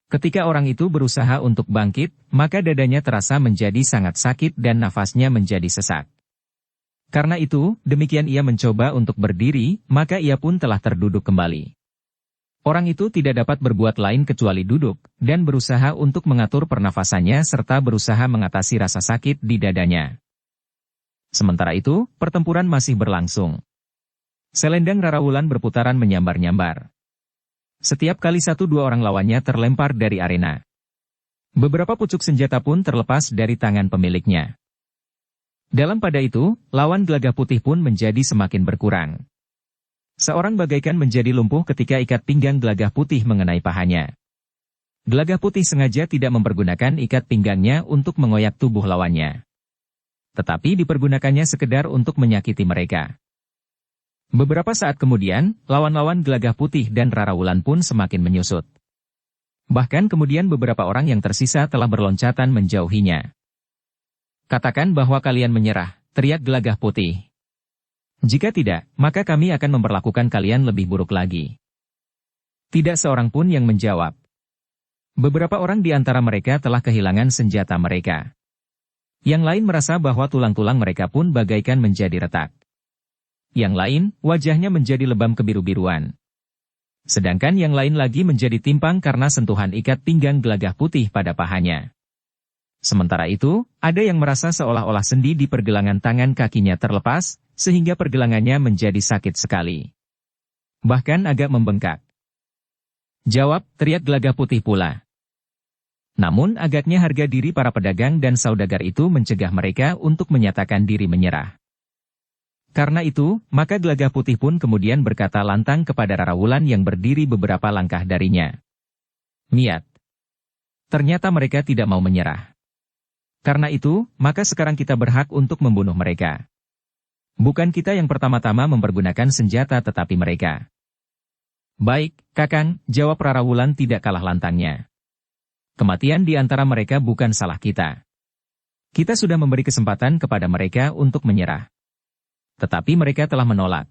Ketika orang itu berusaha untuk bangkit, maka dadanya terasa menjadi sangat sakit dan nafasnya menjadi sesak. Karena itu, demikian ia mencoba untuk berdiri, maka ia pun telah terduduk kembali. Orang itu tidak dapat berbuat lain kecuali duduk, dan berusaha untuk mengatur pernafasannya serta berusaha mengatasi rasa sakit di dadanya. Sementara itu, pertempuran masih berlangsung. Selendang Rarawulan berputaran menyambar-nyambar. Setiap kali 1-2 orang lawannya terlempar dari arena. Beberapa pucuk senjata pun terlepas dari tangan pemiliknya. Dalam pada itu, lawan Gelagah Putih pun menjadi semakin berkurang. Seorang bagaikan menjadi lumpuh ketika ikat pinggang Gelagah Putih mengenai pahanya. Gelagah Putih sengaja tidak mempergunakan ikat pinggangnya untuk mengoyak tubuh lawannya. Tetapi dipergunakannya sekedar untuk menyakiti mereka. Beberapa saat kemudian, lawan-lawan Gelagah Putih dan Rarawulan pun semakin menyusut. Bahkan kemudian beberapa orang yang tersisa telah berloncatan menjauhinya. "Katakan bahwa kalian menyerah," teriak Gelagah Putih. "Jika tidak, maka kami akan memperlakukan kalian lebih buruk lagi." Tidak seorang pun yang menjawab. Beberapa orang di antara mereka telah kehilangan senjata mereka. Yang lain merasa bahwa tulang-tulang mereka pun bagaikan menjadi retak. Yang lain, wajahnya menjadi lebam kebiru-biruan. Sedangkan yang lain lagi menjadi timpang karena sentuhan ikat pinggang Gelagah Putih pada pahanya. Sementara itu, ada yang merasa seolah-olah sendi di pergelangan tangan kakinya terlepas, sehingga pergelangannya menjadi sakit sekali. Bahkan agak membengkak. "Jawab," teriak Gelagah Putih pula. Namun agaknya harga diri para pedagang dan saudagar itu mencegah mereka untuk menyatakan diri menyerah. Karena itu, maka Gelagah Putih pun kemudian berkata lantang kepada Rarawulan yang berdiri beberapa langkah darinya. "Niat. Ternyata mereka tidak mau menyerah. Karena itu, maka sekarang kita berhak untuk membunuh mereka. Bukan kita yang pertama-tama mempergunakan senjata tetapi mereka." "Baik, Kakang," jawab Rarawulan tidak kalah lantangnya. "Kematian di antara mereka bukan salah kita. Kita sudah memberi kesempatan kepada mereka untuk menyerah. Tetapi mereka telah menolak."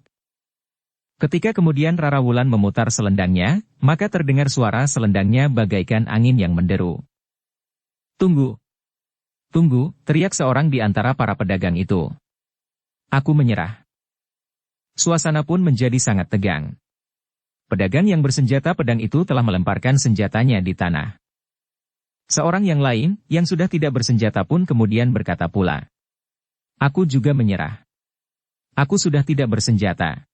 Ketika kemudian Rarawulan memutar selendangnya, maka terdengar suara selendangnya bagaikan angin yang menderu. "Tunggu! Tunggu!" teriak seorang di antara para pedagang itu. "Aku menyerah." Suasana pun menjadi sangat tegang. Pedagang yang bersenjata pedang itu telah melemparkan senjatanya di tanah. Seorang yang lain, yang sudah tidak bersenjata pun kemudian berkata pula, "Aku juga menyerah. Aku sudah tidak bersenjata."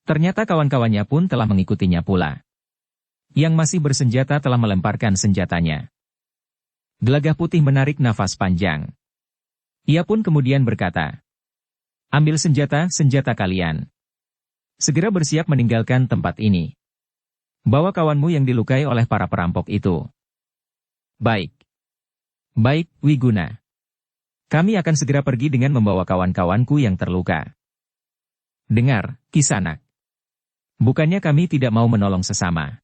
Ternyata kawan-kawannya pun telah mengikutinya pula. Yang masih bersenjata telah melemparkan senjatanya. Gelagah Putih menarik nafas panjang. Ia pun kemudian berkata, "Ambil senjata kalian. Segera bersiap meninggalkan tempat ini. Bawa kawanmu yang dilukai oleh para perampok itu." "Baik. Baik, Wiguna. Kami akan segera pergi dengan membawa kawan-kawanku yang terluka." "Dengar, Kisanak. Bukannya kami tidak mau menolong sesama.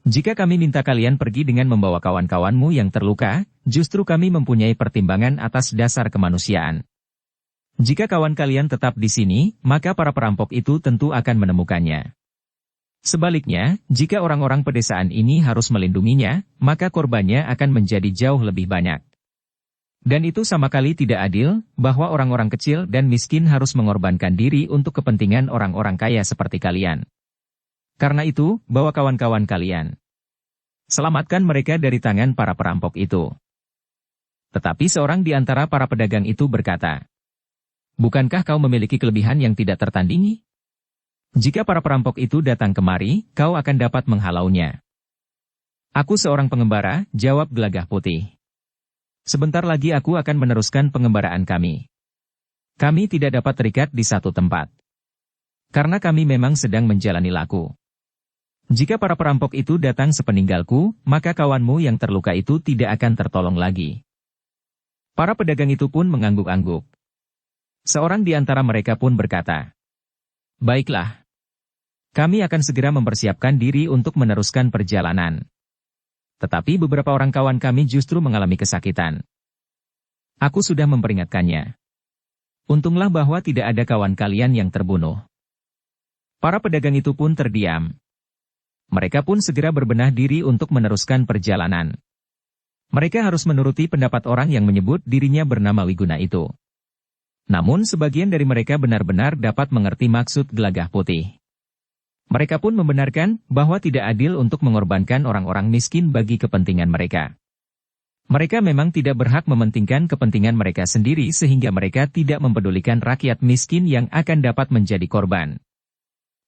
Jika kami minta kalian pergi dengan membawa kawan-kawanmu yang terluka, justru kami mempunyai pertimbangan atas dasar kemanusiaan. Jika kawan kalian tetap di sini, maka para perampok itu tentu akan menemukannya. Sebaliknya, jika orang-orang pedesaan ini harus melindunginya, maka korbannya akan menjadi jauh lebih banyak. Dan itu sama kali tidak adil, bahwa orang-orang kecil dan miskin harus mengorbankan diri untuk kepentingan orang-orang kaya seperti kalian. Karena itu, bawa kawan-kawan kalian. Selamatkan mereka dari tangan para perampok itu." Tetapi seorang di antara para pedagang itu berkata, "Bukankah kau memiliki kelebihan yang tidak tertandingi? Jika para perampok itu datang kemari, kau akan dapat menghalaunya." "Aku seorang pengembara," jawab Gelagah Putih. Sebentar lagi aku akan meneruskan pengembaraan kami. Kami tidak dapat terikat di satu tempat. Karena kami memang sedang menjalani laku. Jika para perampok itu datang sepeninggalku, maka kawanmu yang terluka itu tidak akan tertolong lagi. Para pedagang itu pun mengangguk-angguk. Seorang di antara mereka pun berkata, "Baiklah. Kami akan segera mempersiapkan diri untuk meneruskan perjalanan." Tetapi beberapa orang kawan kami justru mengalami kesakitan. Aku sudah memperingatkannya. Untunglah bahwa tidak ada kawan kalian yang terbunuh. Para pedagang itu pun terdiam. Mereka pun segera berbenah diri untuk meneruskan perjalanan. Mereka harus menuruti pendapat orang yang menyebut dirinya bernama Wiguna itu. Namun sebagian dari mereka benar-benar dapat mengerti maksud Gelagah Putih. Mereka pun membenarkan bahwa tidak adil untuk mengorbankan orang-orang miskin bagi kepentingan mereka. Mereka memang tidak berhak mementingkan kepentingan mereka sendiri sehingga mereka tidak mempedulikan rakyat miskin yang akan dapat menjadi korban.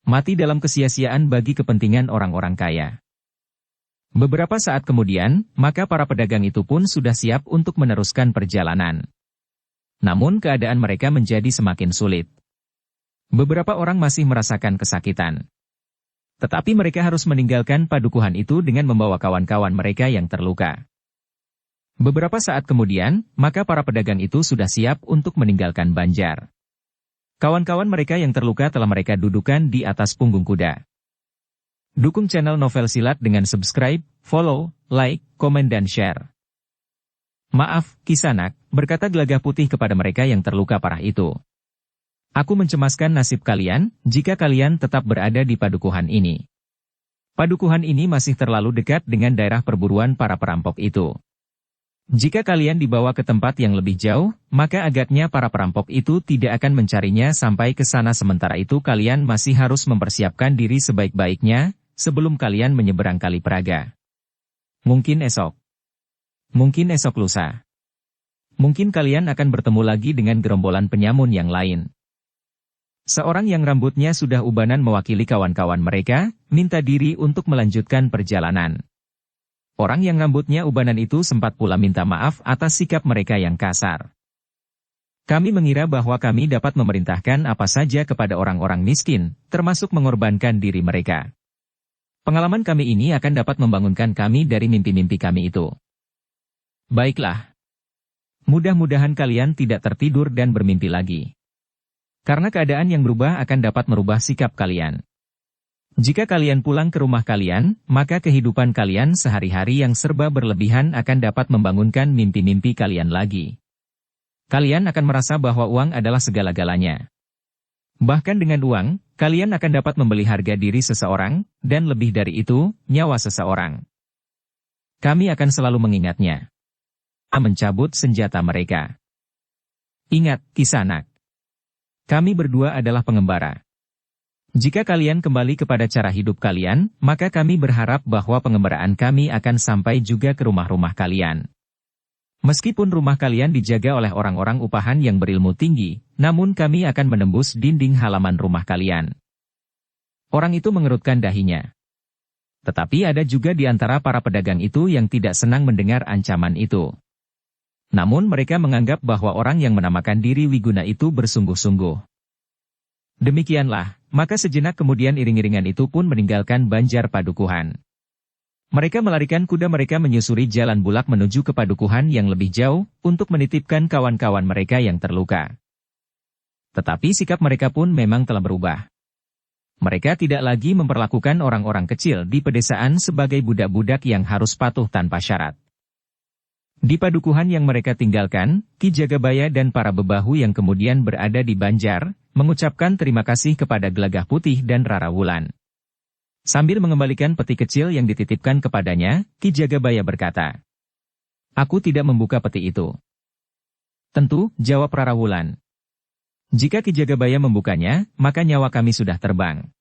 Mati dalam kesia-siaan bagi kepentingan orang-orang kaya. Beberapa saat kemudian, maka para pedagang itu pun sudah siap untuk meneruskan perjalanan. Namun keadaan mereka menjadi semakin sulit. Beberapa orang masih merasakan kesakitan. Tetapi mereka harus meninggalkan padukuhan itu dengan membawa kawan-kawan mereka yang terluka. Beberapa saat kemudian, maka para pedagang itu sudah siap untuk meninggalkan Banjar. Kawan-kawan mereka yang terluka telah mereka dudukan di atas punggung kuda. Dukung channel Novel Silat dengan subscribe, follow, like, komen dan share. "Maaf, Kisanak," berkata Gelagah Putih kepada mereka yang terluka parah itu. "Aku mencemaskan nasib kalian, jika kalian tetap berada di padukuhan ini. Padukuhan ini masih terlalu dekat dengan daerah perburuan para perampok itu. Jika kalian dibawa ke tempat yang lebih jauh, maka agaknya para perampok itu tidak akan mencarinya sampai ke sana sementara itu kalian masih harus mempersiapkan diri sebaik-baiknya, sebelum kalian menyeberang Kali Praga. Mungkin esok. Mungkin esok lusa. Mungkin kalian akan bertemu lagi dengan gerombolan penyamun yang lain." Seorang yang rambutnya sudah ubanan mewakili kawan-kawan mereka, minta diri untuk melanjutkan perjalanan. Orang yang rambutnya ubanan itu sempat pula minta maaf atas sikap mereka yang kasar. "Kami mengira bahwa kami dapat memerintahkan apa saja kepada orang-orang miskin, termasuk mengorbankan diri mereka. Pengalaman kami ini akan dapat membangunkan kami dari mimpi-mimpi kami itu. Baiklah. Mudah-mudahan kalian tidak tertidur dan bermimpi lagi. Karena keadaan yang berubah akan dapat merubah sikap kalian. Jika kalian pulang ke rumah kalian, maka kehidupan kalian sehari-hari yang serba berlebihan akan dapat membangunkan mimpi-mimpi kalian lagi. Kalian akan merasa bahwa uang adalah segala-galanya. Bahkan dengan uang, kalian akan dapat membeli harga diri seseorang, dan lebih dari itu, nyawa seseorang. Kami akan selalu mengingatnya." Mencabut senjata mereka. "Ingat, Kisanak. Kami berdua adalah pengembara. Jika kalian kembali kepada cara hidup kalian, maka kami berharap bahwa pengembaraan kami akan sampai juga ke rumah-rumah kalian. Meskipun rumah kalian dijaga oleh orang-orang upahan yang berilmu tinggi, namun kami akan menembus dinding halaman rumah kalian." Orang itu mengerutkan dahinya. Tetapi ada juga di antara para pedagang itu yang tidak senang mendengar ancaman itu. Namun mereka menganggap bahwa orang yang menamakan diri Wiguna itu bersungguh-sungguh. Demikianlah, maka sejenak kemudian iring-iringan itu pun meninggalkan Banjar Padukuhan. Mereka melarikan kuda mereka menyusuri jalan bulak menuju ke padukuhan yang lebih jauh, untuk menitipkan kawan-kawan mereka yang terluka. Tetapi sikap mereka pun memang telah berubah. Mereka tidak lagi memperlakukan orang-orang kecil di pedesaan sebagai budak-budak yang harus patuh tanpa syarat. Di padukuhan yang mereka tinggalkan, Ki Jagabaya dan para bebahu yang kemudian berada di Banjar, mengucapkan terima kasih kepada Gelagah Putih dan Rara Wulan. Sambil mengembalikan peti kecil yang dititipkan kepadanya, Ki Jagabaya berkata, "Aku tidak membuka peti itu." "Tentu," jawab Rara Wulan. "Jika Ki Jagabaya membukanya, maka nyawa kami sudah terbang.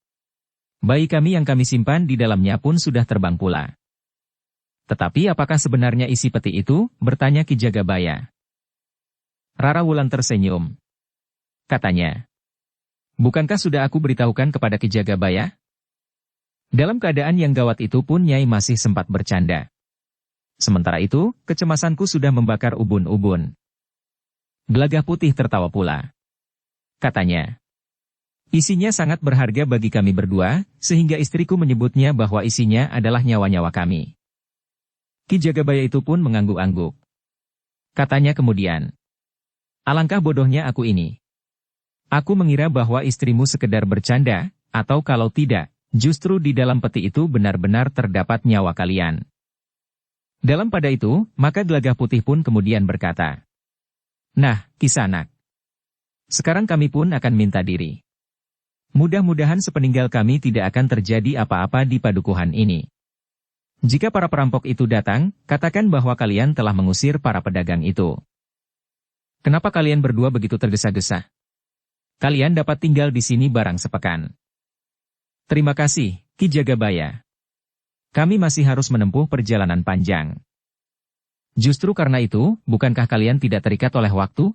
Bayi kami yang kami simpan di dalamnya pun sudah terbang pula." "Tetapi apakah sebenarnya isi peti itu?" bertanya Ki Jagabaya. Rara Wulan tersenyum. Katanya, "Bukankah sudah aku beritahukan kepada Ki Jagabaya?" Dalam keadaan yang gawat itu pun Nyai masih sempat bercanda. Sementara itu, kecemasanku sudah membakar ubun-ubun. Gelagah Putih tertawa pula. Katanya, isinya sangat berharga bagi kami berdua, sehingga istriku menyebutnya bahwa isinya adalah nyawa-nyawa kami. Ki Jagabaya itu pun mengangguk-angguk. Katanya kemudian, alangkah bodohnya aku ini. Aku mengira bahwa istrimu sekedar bercanda, atau kalau tidak, justru di dalam peti itu benar-benar terdapat nyawa kalian. Dalam pada itu, maka Gelagah Putih pun kemudian berkata, nah, Kisanak, sekarang kami pun akan minta diri. Mudah-mudahan sepeninggal kami tidak akan terjadi apa-apa di padukuhan ini. Jika para perampok itu datang, katakan bahwa kalian telah mengusir para pedagang itu. Kenapa kalian berdua begitu tergesa-gesa? Kalian dapat tinggal di sini barang sepekan. Terima kasih, Ki Jagabaya. Kami masih harus menempuh perjalanan panjang. Justru karena itu, bukankah kalian tidak terikat oleh waktu?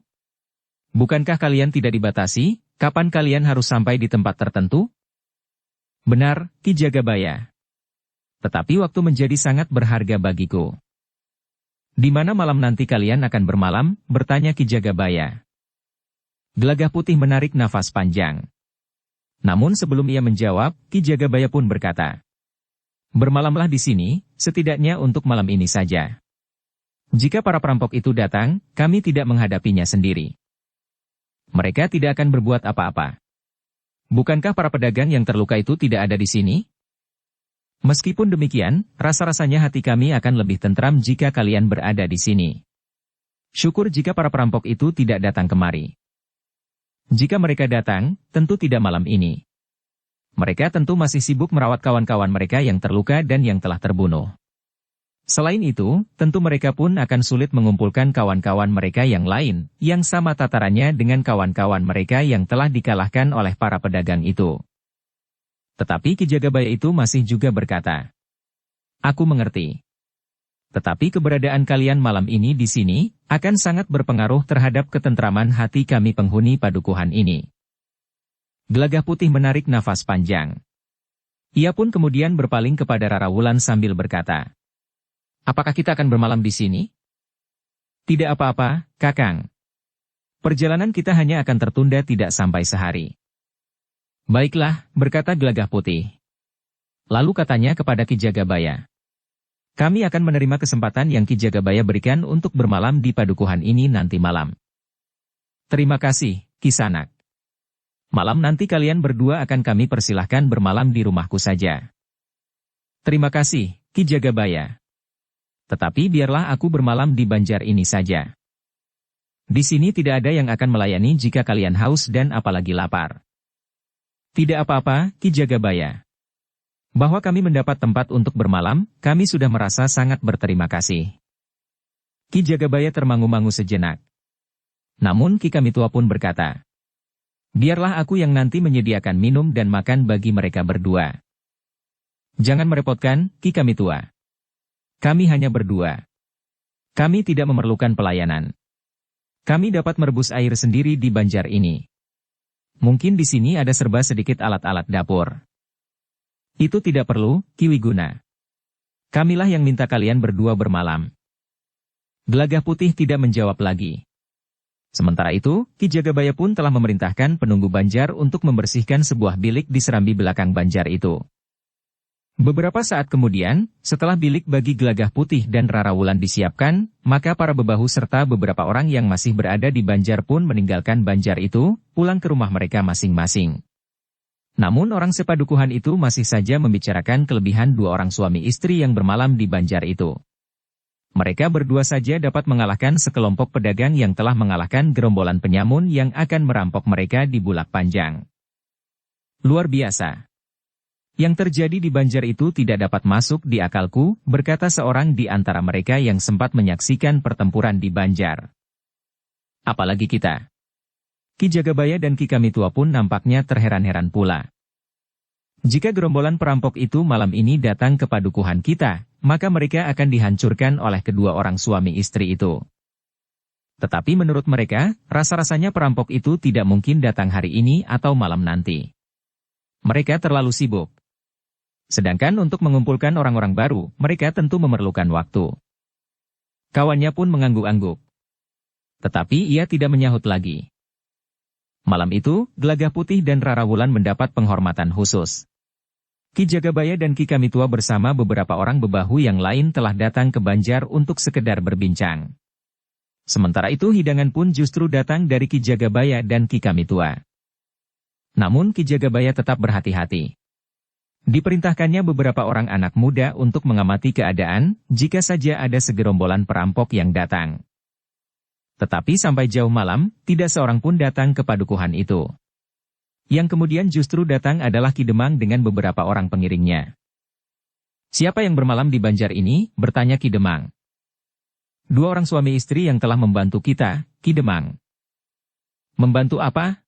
Bukankah kalian tidak dibatasi, kapan kalian harus sampai di tempat tertentu? Benar, Ki Jagabaya. Tetapi waktu menjadi sangat berharga bagiku. Di mana malam nanti kalian akan bermalam? Bertanya Ki Jagabaya. Gelagah Putih menarik nafas panjang. Namun sebelum ia menjawab, Ki Jagabaya pun berkata, bermalamlah di sini, setidaknya untuk malam ini saja. Jika para perampok itu datang, kami tidak menghadapinya sendiri. Mereka tidak akan berbuat apa-apa. Bukankah para pedagang yang terluka itu tidak ada di sini? Meskipun demikian, rasa-rasanya hati kami akan lebih tentram jika kalian berada di sini. Syukur jika para perampok itu tidak datang kemari. Jika mereka datang, tentu tidak malam ini. Mereka tentu masih sibuk merawat kawan-kawan mereka yang terluka dan yang telah terbunuh. Selain itu, tentu mereka pun akan sulit mengumpulkan kawan-kawan mereka yang lain, yang sama tatarannya dengan kawan-kawan mereka yang telah dikalahkan oleh para pedagang itu. Tetapi Ki Jagabaya itu masih juga berkata, aku mengerti. Tetapi keberadaan kalian malam ini di sini, akan sangat berpengaruh terhadap ketentraman hati kami penghuni padukuhan ini. Gelagah Putih menarik nafas panjang. Ia pun kemudian berpaling kepada Rara Wulan sambil berkata, apakah kita akan bermalam di sini? Tidak apa-apa, Kakang. Perjalanan kita hanya akan tertunda tidak sampai sehari. Baiklah, berkata Gelagah Putih. Lalu katanya kepada Ki Jagabaya, kami akan menerima kesempatan yang Ki Jagabaya berikan untuk bermalam di padukuhan ini nanti malam. Terima kasih, Kisanak. Malam nanti kalian berdua akan kami persilahkan bermalam di rumahku saja. Terima kasih, Ki Jagabaya. Tetapi biarlah aku bermalam di Banjar ini saja. Di sini tidak ada yang akan melayani jika kalian haus dan apalagi lapar. Tidak apa-apa, Ki Jagabaya. Bahwa kami mendapat tempat untuk bermalam, kami sudah merasa sangat berterima kasih. Ki Jagabaya termangu-mangu sejenak. Namun Ki Kamitua pun berkata, biarlah aku yang nanti menyediakan minum dan makan bagi mereka berdua. Jangan merepotkan, Ki Kamitua. Kami hanya berdua. Kami tidak memerlukan pelayanan. Kami dapat merebus air sendiri di Banjar ini. Mungkin di sini ada serba sedikit alat-alat dapur. Itu tidak perlu, Ki Wiguna. Kamilah yang minta kalian berdua bermalam. Gelagah Putih tidak menjawab lagi. Sementara itu, Ki Jagabaya pun telah memerintahkan penunggu Banjar untuk membersihkan sebuah bilik di serambi belakang Banjar itu. Beberapa saat kemudian, setelah bilik bagi Gelagah Putih dan Rara Wulan disiapkan, maka para bebahu serta beberapa orang yang masih berada di Banjar pun meninggalkan Banjar itu, pulang ke rumah mereka masing-masing. Namun orang sepadukuhan itu masih saja membicarakan kelebihan dua orang suami istri yang bermalam di Banjar itu. Mereka berdua saja dapat mengalahkan sekelompok pedagang yang telah mengalahkan gerombolan penyamun yang akan merampok mereka di Bulak Panjang. Luar biasa. Yang terjadi di Banjar itu tidak dapat masuk di akalku, berkata seorang di antara mereka yang sempat menyaksikan pertempuran di Banjar. Apalagi kita. Ki Jagabaya dan Ki Kamitua pun nampaknya terheran-heran pula. Jika gerombolan perampok itu malam ini datang ke padukuhan kita, maka mereka akan dihancurkan oleh kedua orang suami istri itu. Tetapi menurut mereka, rasa-rasanya perampok itu tidak mungkin datang hari ini atau malam nanti. Mereka terlalu sibuk. Sedangkan untuk mengumpulkan orang-orang baru, mereka tentu memerlukan waktu. Kawannya pun mengangguk-angguk. Tetapi ia tidak menyahut lagi. Malam itu, Gelagah Putih dan Rara Wulan mendapat penghormatan khusus. Ki Jagabaya dan Ki Kamitua bersama beberapa orang bebahu yang lain telah datang ke Banjar untuk sekedar berbincang. Sementara itu hidangan pun justru datang dari Ki Jagabaya dan Ki Kamitua. Namun Ki Jagabaya tetap berhati-hati. Diperintahkannya beberapa orang anak muda untuk mengamati keadaan, jika saja ada segerombolan perampok yang datang. Tetapi sampai jauh malam, tidak seorang pun datang ke padukuhan itu. Yang kemudian justru datang adalah Ki Demang dengan beberapa orang pengiringnya. "Siapa yang bermalam di Banjar ini?" bertanya Ki Demang. "Dua orang suami istri yang telah membantu kita, Ki Demang." "Membantu apa?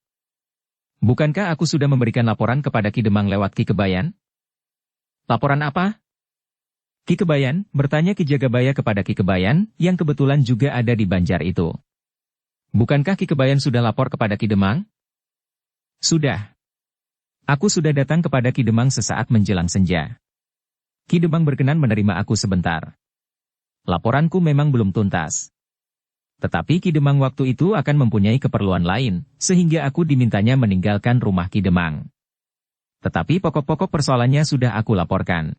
Bukankah aku sudah memberikan laporan kepada Ki Demang lewat Ki Kebayan?" "Laporan apa?" "Ki Kebayan," bertanya Ki Jagabaya kepada Ki Kebayan, yang kebetulan juga ada di Banjar itu. "Bukankah Ki Kebayan sudah lapor kepada Ki Demang?" "Sudah. Aku sudah datang kepada Ki Demang sesaat menjelang senja. Ki Demang berkenan menerima aku sebentar. Laporanku memang belum tuntas. Tetapi Ki Demang waktu itu akan mempunyai keperluan lain, sehingga aku dimintanya meninggalkan rumah Ki Demang. Tetapi pokok-pokok persoalannya sudah aku laporkan."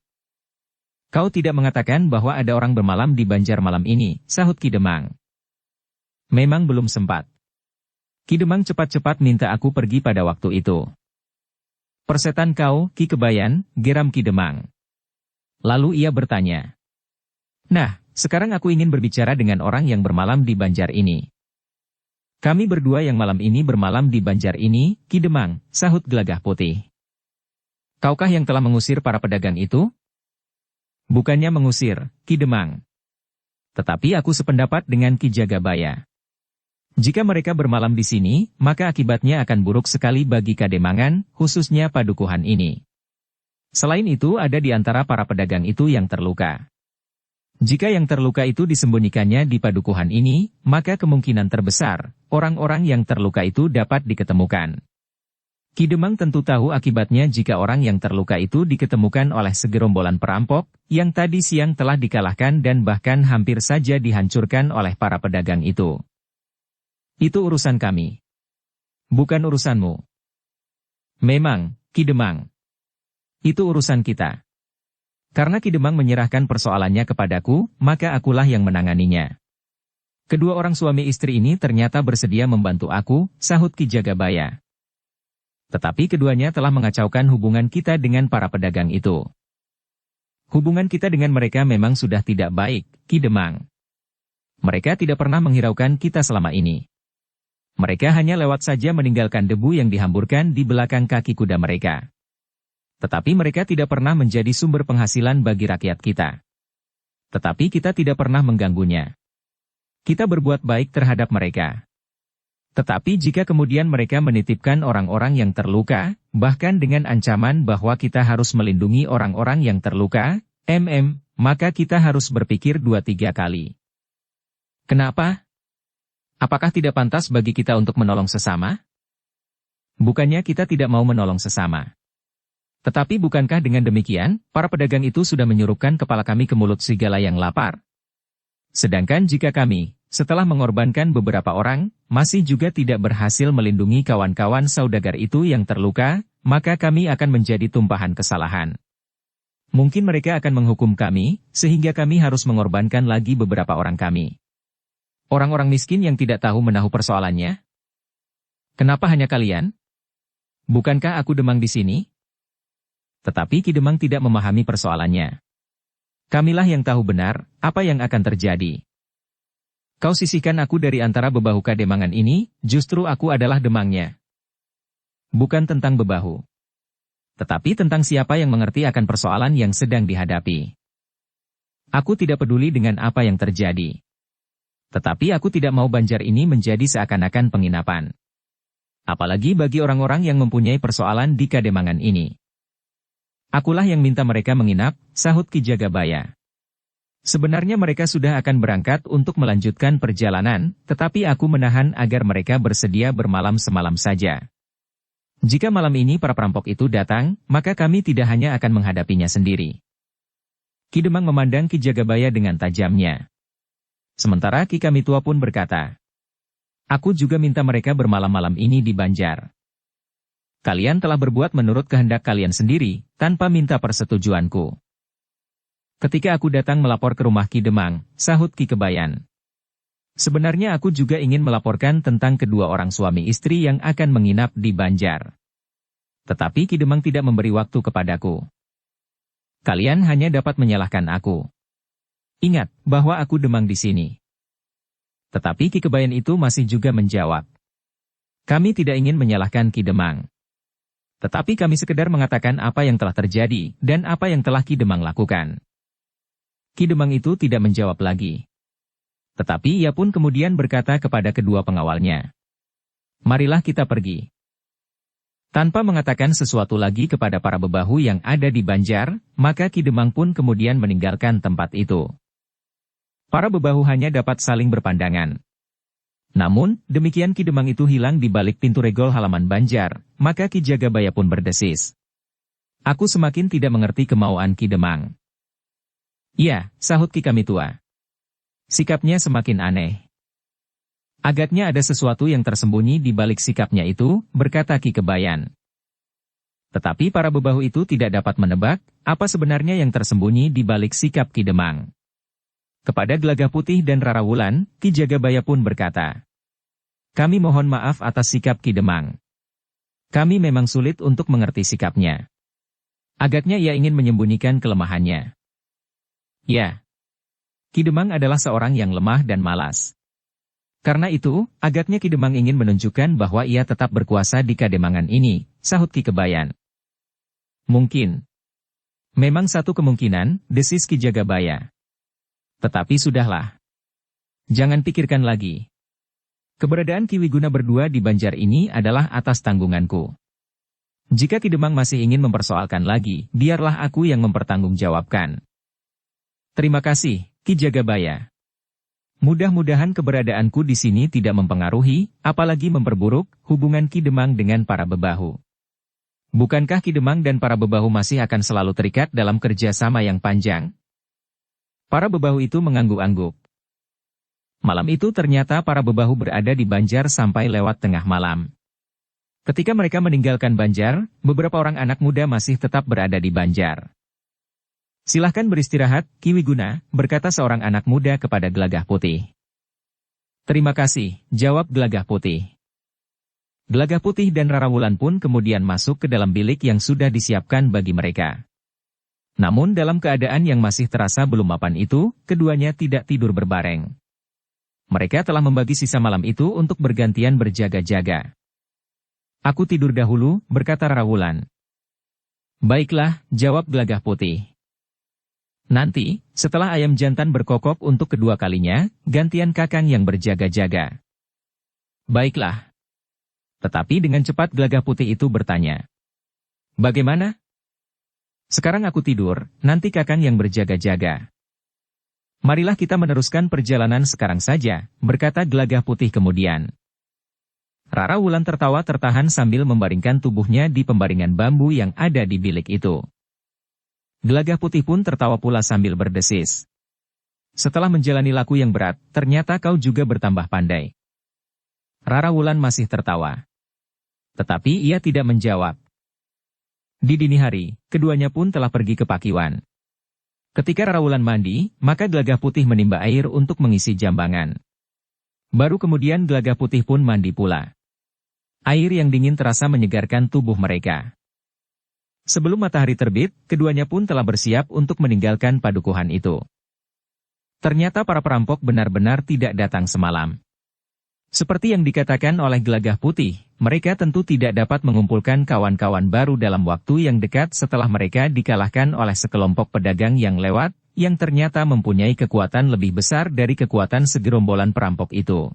"Kau tidak mengatakan bahwa ada orang bermalam di Banjar malam ini," sahut Ki Demang. "Memang belum sempat. Ki Demang cepat-cepat minta aku pergi pada waktu itu." "Persetan kau, Ki Kebayan," geram Ki Demang. Lalu ia bertanya, "Nah, sekarang aku ingin berbicara dengan orang yang bermalam di Banjar ini." "Kami berdua yang malam ini bermalam di Banjar ini, Ki Demang," sahut Gelagah Putih. "Kaukah yang telah mengusir para pedagang itu?" "Bukannya mengusir, Ki Demang. Tetapi aku sependapat dengan Ki Jagabaya. Jika mereka bermalam di sini, maka akibatnya akan buruk sekali bagi Kademangan, khususnya padukuhan ini. Selain itu ada di antara para pedagang itu yang terluka. Jika yang terluka itu disembunyikannya di padukuhan ini, maka kemungkinan terbesar, orang-orang yang terluka itu dapat diketemukan. Ki Demang tentu tahu akibatnya jika orang yang terluka itu diketemukan oleh segerombolan perampok, yang tadi siang telah dikalahkan dan bahkan hampir saja dihancurkan oleh para pedagang itu. Itu urusan kami. Bukan urusanmu." "Memang, Ki Demang. Itu urusan kita. Karena Ki Demang menyerahkan persoalannya kepadaku, maka akulah yang menanganinya. Kedua orang suami istri ini ternyata bersedia membantu aku," sahut Ki Jagabaya. "Tetapi keduanya telah mengacaukan hubungan kita dengan para pedagang itu." "Hubungan kita dengan mereka memang sudah tidak baik, Ki Demang. Mereka tidak pernah menghiraukan kita selama ini. Mereka hanya lewat saja meninggalkan debu yang dihamburkan di belakang kaki kuda mereka. Tetapi mereka tidak pernah menjadi sumber penghasilan bagi rakyat kita. Tetapi kita tidak pernah mengganggunya. Kita berbuat baik terhadap mereka. Tetapi jika kemudian mereka menitipkan orang-orang yang terluka, bahkan dengan ancaman bahwa kita harus melindungi orang-orang yang terluka, maka kita harus berpikir 2-3 kali. Kenapa? Apakah tidak pantas bagi kita untuk menolong sesama? Bukannya kita tidak mau menolong sesama. Tetapi bukankah dengan demikian, para pedagang itu sudah menyurupkan kepala kami ke mulut serigala yang lapar? Sedangkan jika kami, setelah mengorbankan beberapa orang, masih juga tidak berhasil melindungi kawan-kawan saudagar itu yang terluka, maka kami akan menjadi tumpahan kesalahan. Mungkin mereka akan menghukum kami, sehingga kami harus mengorbankan lagi beberapa orang kami. Orang-orang miskin yang tidak tahu menahu persoalannya? Kenapa hanya kalian? Bukankah aku Demang di sini?" Tetapi Ki Demang tidak memahami persoalannya. "Kamilah yang tahu benar, apa yang akan terjadi. Kau sisihkan aku dari antara bebahu Kademangan ini, justru aku adalah Demangnya. Bukan tentang bebahu. Tetapi tentang siapa yang mengerti akan persoalan yang sedang dihadapi. Aku tidak peduli dengan apa yang terjadi. Tetapi aku tidak mau Banjar ini menjadi seakan-akan penginapan. Apalagi bagi orang-orang yang mempunyai persoalan di Kademangan ini. Akulah yang minta mereka menginap," sahut Ki Jagabaya. "Sebenarnya mereka sudah akan berangkat untuk melanjutkan perjalanan, tetapi aku menahan agar mereka bersedia bermalam semalam saja. Jika malam ini para perampok itu datang, maka kami tidak hanya akan menghadapinya sendiri." Ki Demang memandang Ki Jagabaya dengan tajamnya. Sementara Ki Kamitua pun berkata, "Aku juga minta mereka bermalam-malam ini di Banjar. Kalian telah berbuat menurut kehendak kalian sendiri, tanpa minta persetujuanku." Ketika aku datang melapor ke rumah Ki Demang, sahut Ki Kebayan, "Sebenarnya aku juga ingin melaporkan tentang kedua orang suami istri yang akan menginap di Banjar. Tetapi Ki Demang tidak memberi waktu kepadaku. Kalian hanya dapat menyalahkan aku. Ingat, bahwa aku Demang di sini." Tetapi Ki Kebayan itu masih juga menjawab, "Kami tidak ingin menyalahkan Ki Demang. Tetapi kami sekedar mengatakan apa yang telah terjadi, dan apa yang telah Ki Demang lakukan." Ki Demang itu tidak menjawab lagi. Tetapi ia pun kemudian berkata kepada kedua pengawalnya, "Marilah kita pergi." Tanpa mengatakan sesuatu lagi kepada para bebahu yang ada di Banjar, maka Ki Demang pun kemudian meninggalkan tempat itu. Para bebahu hanya dapat saling berpandangan. Namun, demikian Ki Demang itu hilang di balik pintu regol halaman Banjar, maka Ki Jagabaya pun berdesis, "Aku semakin tidak mengerti kemauan Ki Demang." "Ya," sahut Ki Kamitua. "Sikapnya semakin aneh. Agaknya ada sesuatu yang tersembunyi di balik sikapnya itu," berkata Ki Kebayan. Tetapi para bebahu itu tidak dapat menebak, apa sebenarnya yang tersembunyi di balik sikap Ki Demang. Kepada Gelagah Putih dan Rara Wulan, Ki Jagabaya pun berkata, "Kami mohon maaf atas sikap Ki Demang. Kami memang sulit untuk mengerti sikapnya. Agaknya ia ingin menyembunyikan kelemahannya." "Ya, Ki Demang adalah seorang yang lemah dan malas. Karena itu, agaknya Ki Demang ingin menunjukkan bahwa ia tetap berkuasa di Kademangan ini," sahut Ki Kebayan. "Mungkin. Memang satu kemungkinan," desis Ki Jagabaya. "Tetapi sudahlah. Jangan pikirkan lagi. Keberadaan Ki Wiguna berdua di Banjar ini adalah atas tanggunganku. Jika Ki Demang masih ingin mempersoalkan lagi, biarlah aku yang mempertanggungjawabkan." "Terima kasih, Ki Jagabaya. Mudah-mudahan keberadaanku di sini tidak mempengaruhi, apalagi memperburuk, hubungan Ki Demang dengan para bebahu. Bukankah Ki Demang dan para bebahu masih akan selalu terikat dalam kerjasama yang panjang?" Para bebahu itu mengangguk-angguk. Malam itu ternyata para bebahu berada di Banjar sampai lewat tengah malam. Ketika mereka meninggalkan Banjar, beberapa orang anak muda masih tetap berada di Banjar. "Silahkan beristirahat, Ki Wiguna," berkata seorang anak muda kepada Gelagah Putih. "Terima kasih," jawab Gelagah Putih. Gelagah Putih dan Rara Wulan pun kemudian masuk ke dalam bilik yang sudah disiapkan bagi mereka. Namun dalam keadaan yang masih terasa belum mapan itu, keduanya tidak tidur berbareng. Mereka telah membagi sisa malam itu untuk bergantian berjaga-jaga. "Aku tidur dahulu," berkata Rara Wulan. "Baiklah," jawab Gelagah Putih. "Nanti, setelah ayam jantan berkokok untuk kedua kalinya, gantian Kakang yang berjaga-jaga." "Baiklah." Tetapi dengan cepat Gelagah Putih itu bertanya, "Bagaimana? Sekarang aku tidur, nanti Kakang yang berjaga-jaga." "Marilah kita meneruskan perjalanan sekarang saja," berkata Gelagah Putih kemudian. Rara Wulan tertawa tertahan sambil membaringkan tubuhnya di pembaringan bambu yang ada di bilik itu. Gelagah Putih pun tertawa pula sambil berdesis, "Setelah menjalani laku yang berat, ternyata kau juga bertambah pandai." Rara Wulan masih tertawa. Tetapi ia tidak menjawab. Di dini hari, keduanya pun telah pergi ke Pakiwan. Ketika Rara Wulan mandi, maka Gelagah Putih menimba air untuk mengisi jambangan. Baru kemudian Gelagah Putih pun mandi pula. Air yang dingin terasa menyegarkan tubuh mereka. Sebelum matahari terbit, keduanya pun telah bersiap untuk meninggalkan padukuhan itu. Ternyata para perampok benar-benar tidak datang semalam. Seperti yang dikatakan oleh Gelagah Putih, mereka tentu tidak dapat mengumpulkan kawan-kawan baru dalam waktu yang dekat setelah mereka dikalahkan oleh sekelompok pedagang yang lewat, yang ternyata mempunyai kekuatan lebih besar dari kekuatan segerombolan perampok itu.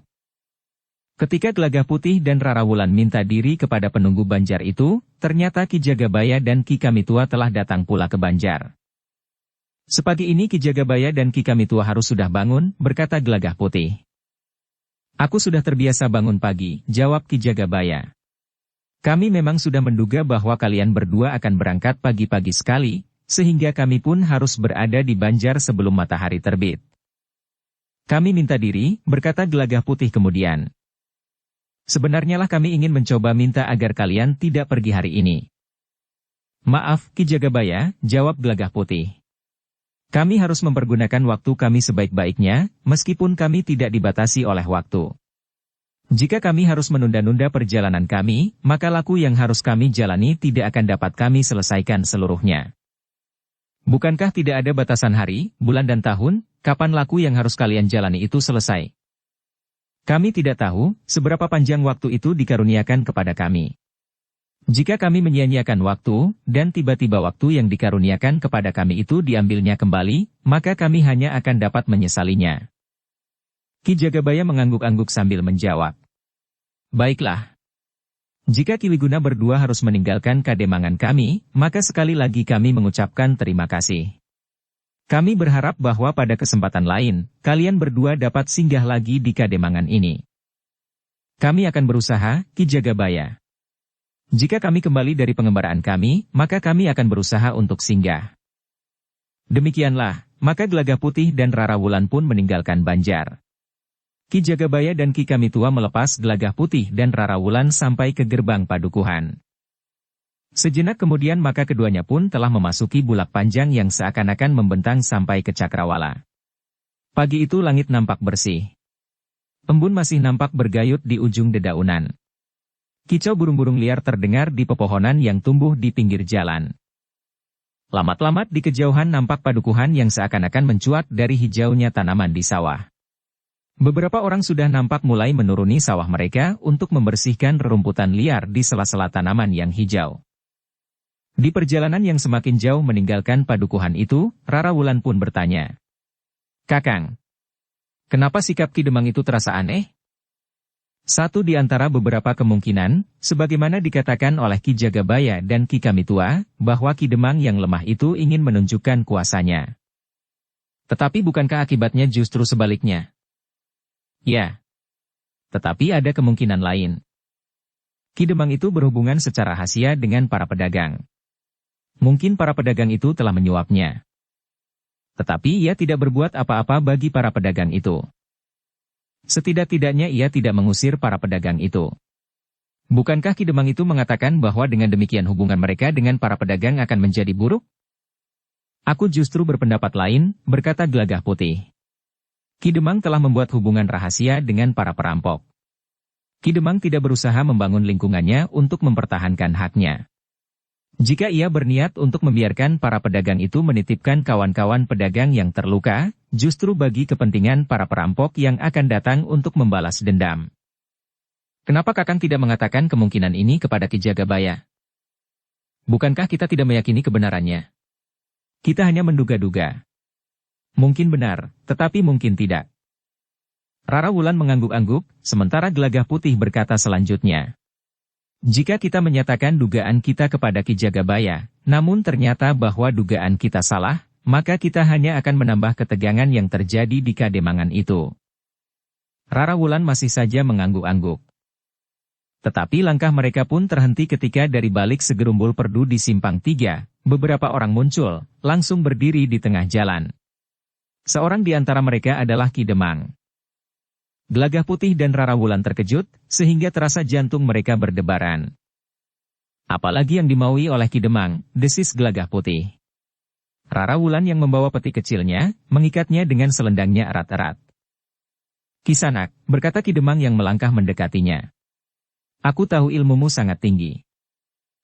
Ketika Gelagah Putih dan Rara Wulan minta diri kepada penunggu Banjar itu, ternyata Ki Jagabaya dan Ki Kamitua telah datang pula ke Banjar. "Sepagi ini Ki Jagabaya dan Ki Kamitua harus sudah bangun," berkata Gelagah Putih. "Aku sudah terbiasa bangun pagi," jawab Ki Jagabaya. "Kami memang sudah menduga bahwa kalian berdua akan berangkat pagi-pagi sekali, sehingga kami pun harus berada di Banjar sebelum matahari terbit." Kami minta diri, berkata Gelagah Putih kemudian. Sebenarnya lah kami ingin mencoba minta agar kalian tidak pergi hari ini. Maaf, Ki Jagabaya, jawab Gelagah Putih. Kami harus mempergunakan waktu kami sebaik-baiknya, meskipun kami tidak dibatasi oleh waktu. Jika kami harus menunda-nunda perjalanan kami, maka laku yang harus kami jalani tidak akan dapat kami selesaikan seluruhnya. Bukankah tidak ada batasan hari, bulan dan tahun, kapan laku yang harus kalian jalani itu selesai? Kami tidak tahu, seberapa panjang waktu itu dikaruniakan kepada kami. Jika kami menyia-nyiakan waktu, dan tiba-tiba waktu yang dikaruniakan kepada kami itu diambilnya kembali, maka kami hanya akan dapat menyesalinya. Ki Jagabaya mengangguk-angguk sambil menjawab. Baiklah. Jika Ki Wiguna berdua harus meninggalkan Kademangan kami, maka sekali lagi kami mengucapkan terima kasih. Kami berharap bahwa pada kesempatan lain, kalian berdua dapat singgah lagi di Kademangan ini. Kami akan berusaha, Ki Jagabaya. Jika kami kembali dari pengembaraan kami, maka kami akan berusaha untuk singgah. Demikianlah, maka Gelagah Putih dan Rara Wulan pun meninggalkan Banjar. Ki Jagabaya dan Ki Kamitua melepas Gelagah Putih dan Rara Wulan sampai ke gerbang padukuhan. Sejenak kemudian maka keduanya pun telah memasuki bulak panjang yang seakan-akan membentang sampai ke Cakrawala. Pagi itu langit nampak bersih. Embun masih nampak bergayut di ujung dedaunan. Kicau burung-burung liar terdengar di pepohonan yang tumbuh di pinggir jalan. Lamat-lamat di kejauhan nampak padukuhan yang seakan-akan mencuat dari hijaunya tanaman di sawah. Beberapa orang sudah nampak mulai menuruni sawah mereka untuk membersihkan rerumputan liar di sela-sela tanaman yang hijau. Di perjalanan yang semakin jauh meninggalkan padukuhan itu, Rara Wulan pun bertanya. Kakang, kenapa sikap Ki Demang itu terasa aneh? Satu di antara beberapa kemungkinan, sebagaimana dikatakan oleh Ki Jagabaya dan Ki Kamitua, bahwa Ki Demang yang lemah itu ingin menunjukkan kuasanya. Tetapi bukankah akibatnya justru sebaliknya? Ya. Tetapi ada kemungkinan lain. Ki Demang itu berhubungan secara rahasia dengan para pedagang. Mungkin para pedagang itu telah menyuapnya. Tetapi ia tidak berbuat apa-apa bagi para pedagang itu. Setidak-tidaknya ia tidak mengusir para pedagang itu. Bukankah Ki Demang itu mengatakan bahwa dengan demikian hubungan mereka dengan para pedagang akan menjadi buruk? Aku justru berpendapat lain, berkata Gelagah Putih. Ki Demang telah membuat hubungan rahasia dengan para perampok. Ki Demang tidak berusaha membangun lingkungannya untuk mempertahankan haknya. Jika ia berniat untuk membiarkan para pedagang itu menitipkan kawan-kawan pedagang yang terluka, justru bagi kepentingan para perampok yang akan datang untuk membalas dendam. Kenapa Kakang tidak mengatakan kemungkinan ini kepada Ki Jagabaya? Bukankah kita tidak meyakini kebenarannya? Kita hanya menduga-duga. Mungkin benar, tetapi mungkin tidak. Rara Wulan mengangguk-angguk, sementara Gelagah Putih berkata selanjutnya. Jika kita menyatakan dugaan kita kepada Ki Jagabaya, namun ternyata bahwa dugaan kita salah, maka kita hanya akan menambah ketegangan yang terjadi di Kademangan itu. Rara Wulan masih saja mengangguk-angguk. Tetapi langkah mereka pun terhenti ketika dari balik segerumbul perdu di Simpang 3, beberapa orang muncul, langsung berdiri di tengah jalan. Seorang di antara mereka adalah Ki Demang. Gelagah Putih dan Rara Wulan terkejut, sehingga terasa jantung mereka berdebaran. Apalagi yang dimaui oleh Ki Demang, desis Gelagah Putih. Rara Wulan yang membawa peti kecilnya, mengikatnya dengan selendangnya erat-erat. Kisanak, berkata Ki Demang yang melangkah mendekatinya. Aku tahu ilmumu sangat tinggi.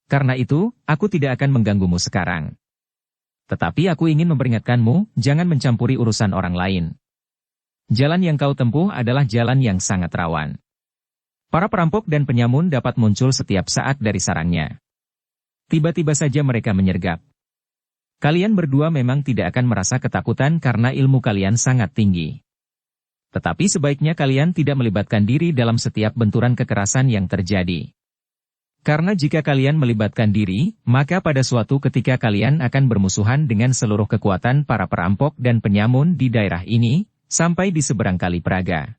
Karena itu, aku tidak akan mengganggumu sekarang. Tetapi aku ingin memperingatkanmu, jangan mencampuri urusan orang lain. Jalan yang kau tempuh adalah jalan yang sangat rawan. Para perampok dan penyamun dapat muncul setiap saat dari sarangnya. Tiba-tiba saja mereka menyergap. Kalian berdua memang tidak akan merasa ketakutan karena ilmu kalian sangat tinggi. Tetapi sebaiknya kalian tidak melibatkan diri dalam setiap benturan kekerasan yang terjadi. Karena jika kalian melibatkan diri, maka pada suatu ketika kalian akan bermusuhan dengan seluruh kekuatan para perampok dan penyamun di daerah ini, sampai di seberang Kali Praga.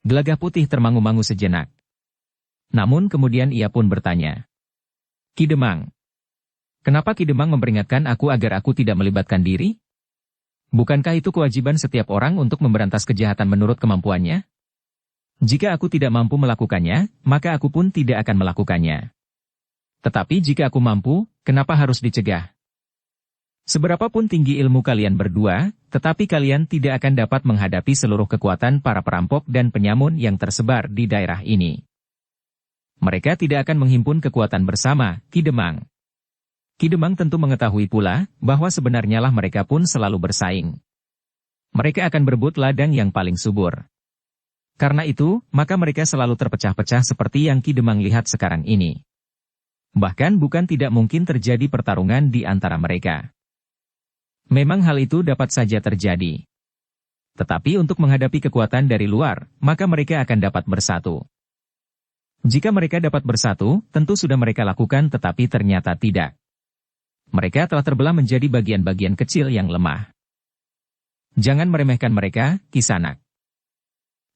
Gelagah Putih termangu-mangu sejenak. Namun kemudian ia pun bertanya. Ki Demang. Kenapa Ki Demang memperingatkan aku agar aku tidak melibatkan diri? Bukankah itu kewajiban setiap orang untuk memberantas kejahatan menurut kemampuannya? Jika aku tidak mampu melakukannya, maka aku pun tidak akan melakukannya. Tetapi jika aku mampu, kenapa harus dicegah? Seberapapun tinggi ilmu kalian berdua, tetapi kalian tidak akan dapat menghadapi seluruh kekuatan para perampok dan penyamun yang tersebar di daerah ini. Mereka tidak akan menghimpun kekuatan bersama, Ki Demang. Ki Demang tentu mengetahui pula, bahwa sebenarnya lah mereka pun selalu bersaing. Mereka akan berebut ladang yang paling subur. Karena itu, maka mereka selalu terpecah-pecah seperti yang Ki Demang lihat sekarang ini. Bahkan bukan tidak mungkin terjadi pertarungan di antara mereka. Memang hal itu dapat saja terjadi. Tetapi untuk menghadapi kekuatan dari luar, maka mereka akan dapat bersatu. Jika mereka dapat bersatu, tentu sudah mereka lakukan tetapi ternyata tidak. Mereka telah terbelah menjadi bagian-bagian kecil yang lemah. Jangan meremehkan mereka, Kisanak.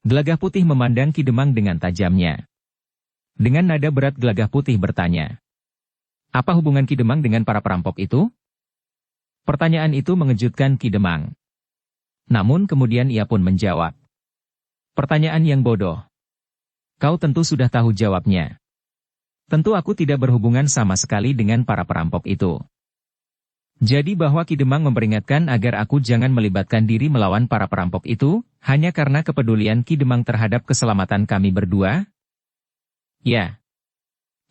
Gelagah Putih memandang Ki Demang dengan tajamnya. Dengan nada berat Gelagah Putih bertanya. Apa hubungan Ki Demang dengan para perampok itu? Pertanyaan itu mengejutkan Ki Demang. Namun kemudian ia pun menjawab. Pertanyaan yang bodoh. Kau tentu sudah tahu jawabnya. Tentu aku tidak berhubungan sama sekali dengan para perampok itu. Jadi bahwa Ki Demang memperingatkan agar aku jangan melibatkan diri melawan para perampok itu, hanya karena kepedulian Ki Demang terhadap keselamatan kami berdua? Ya.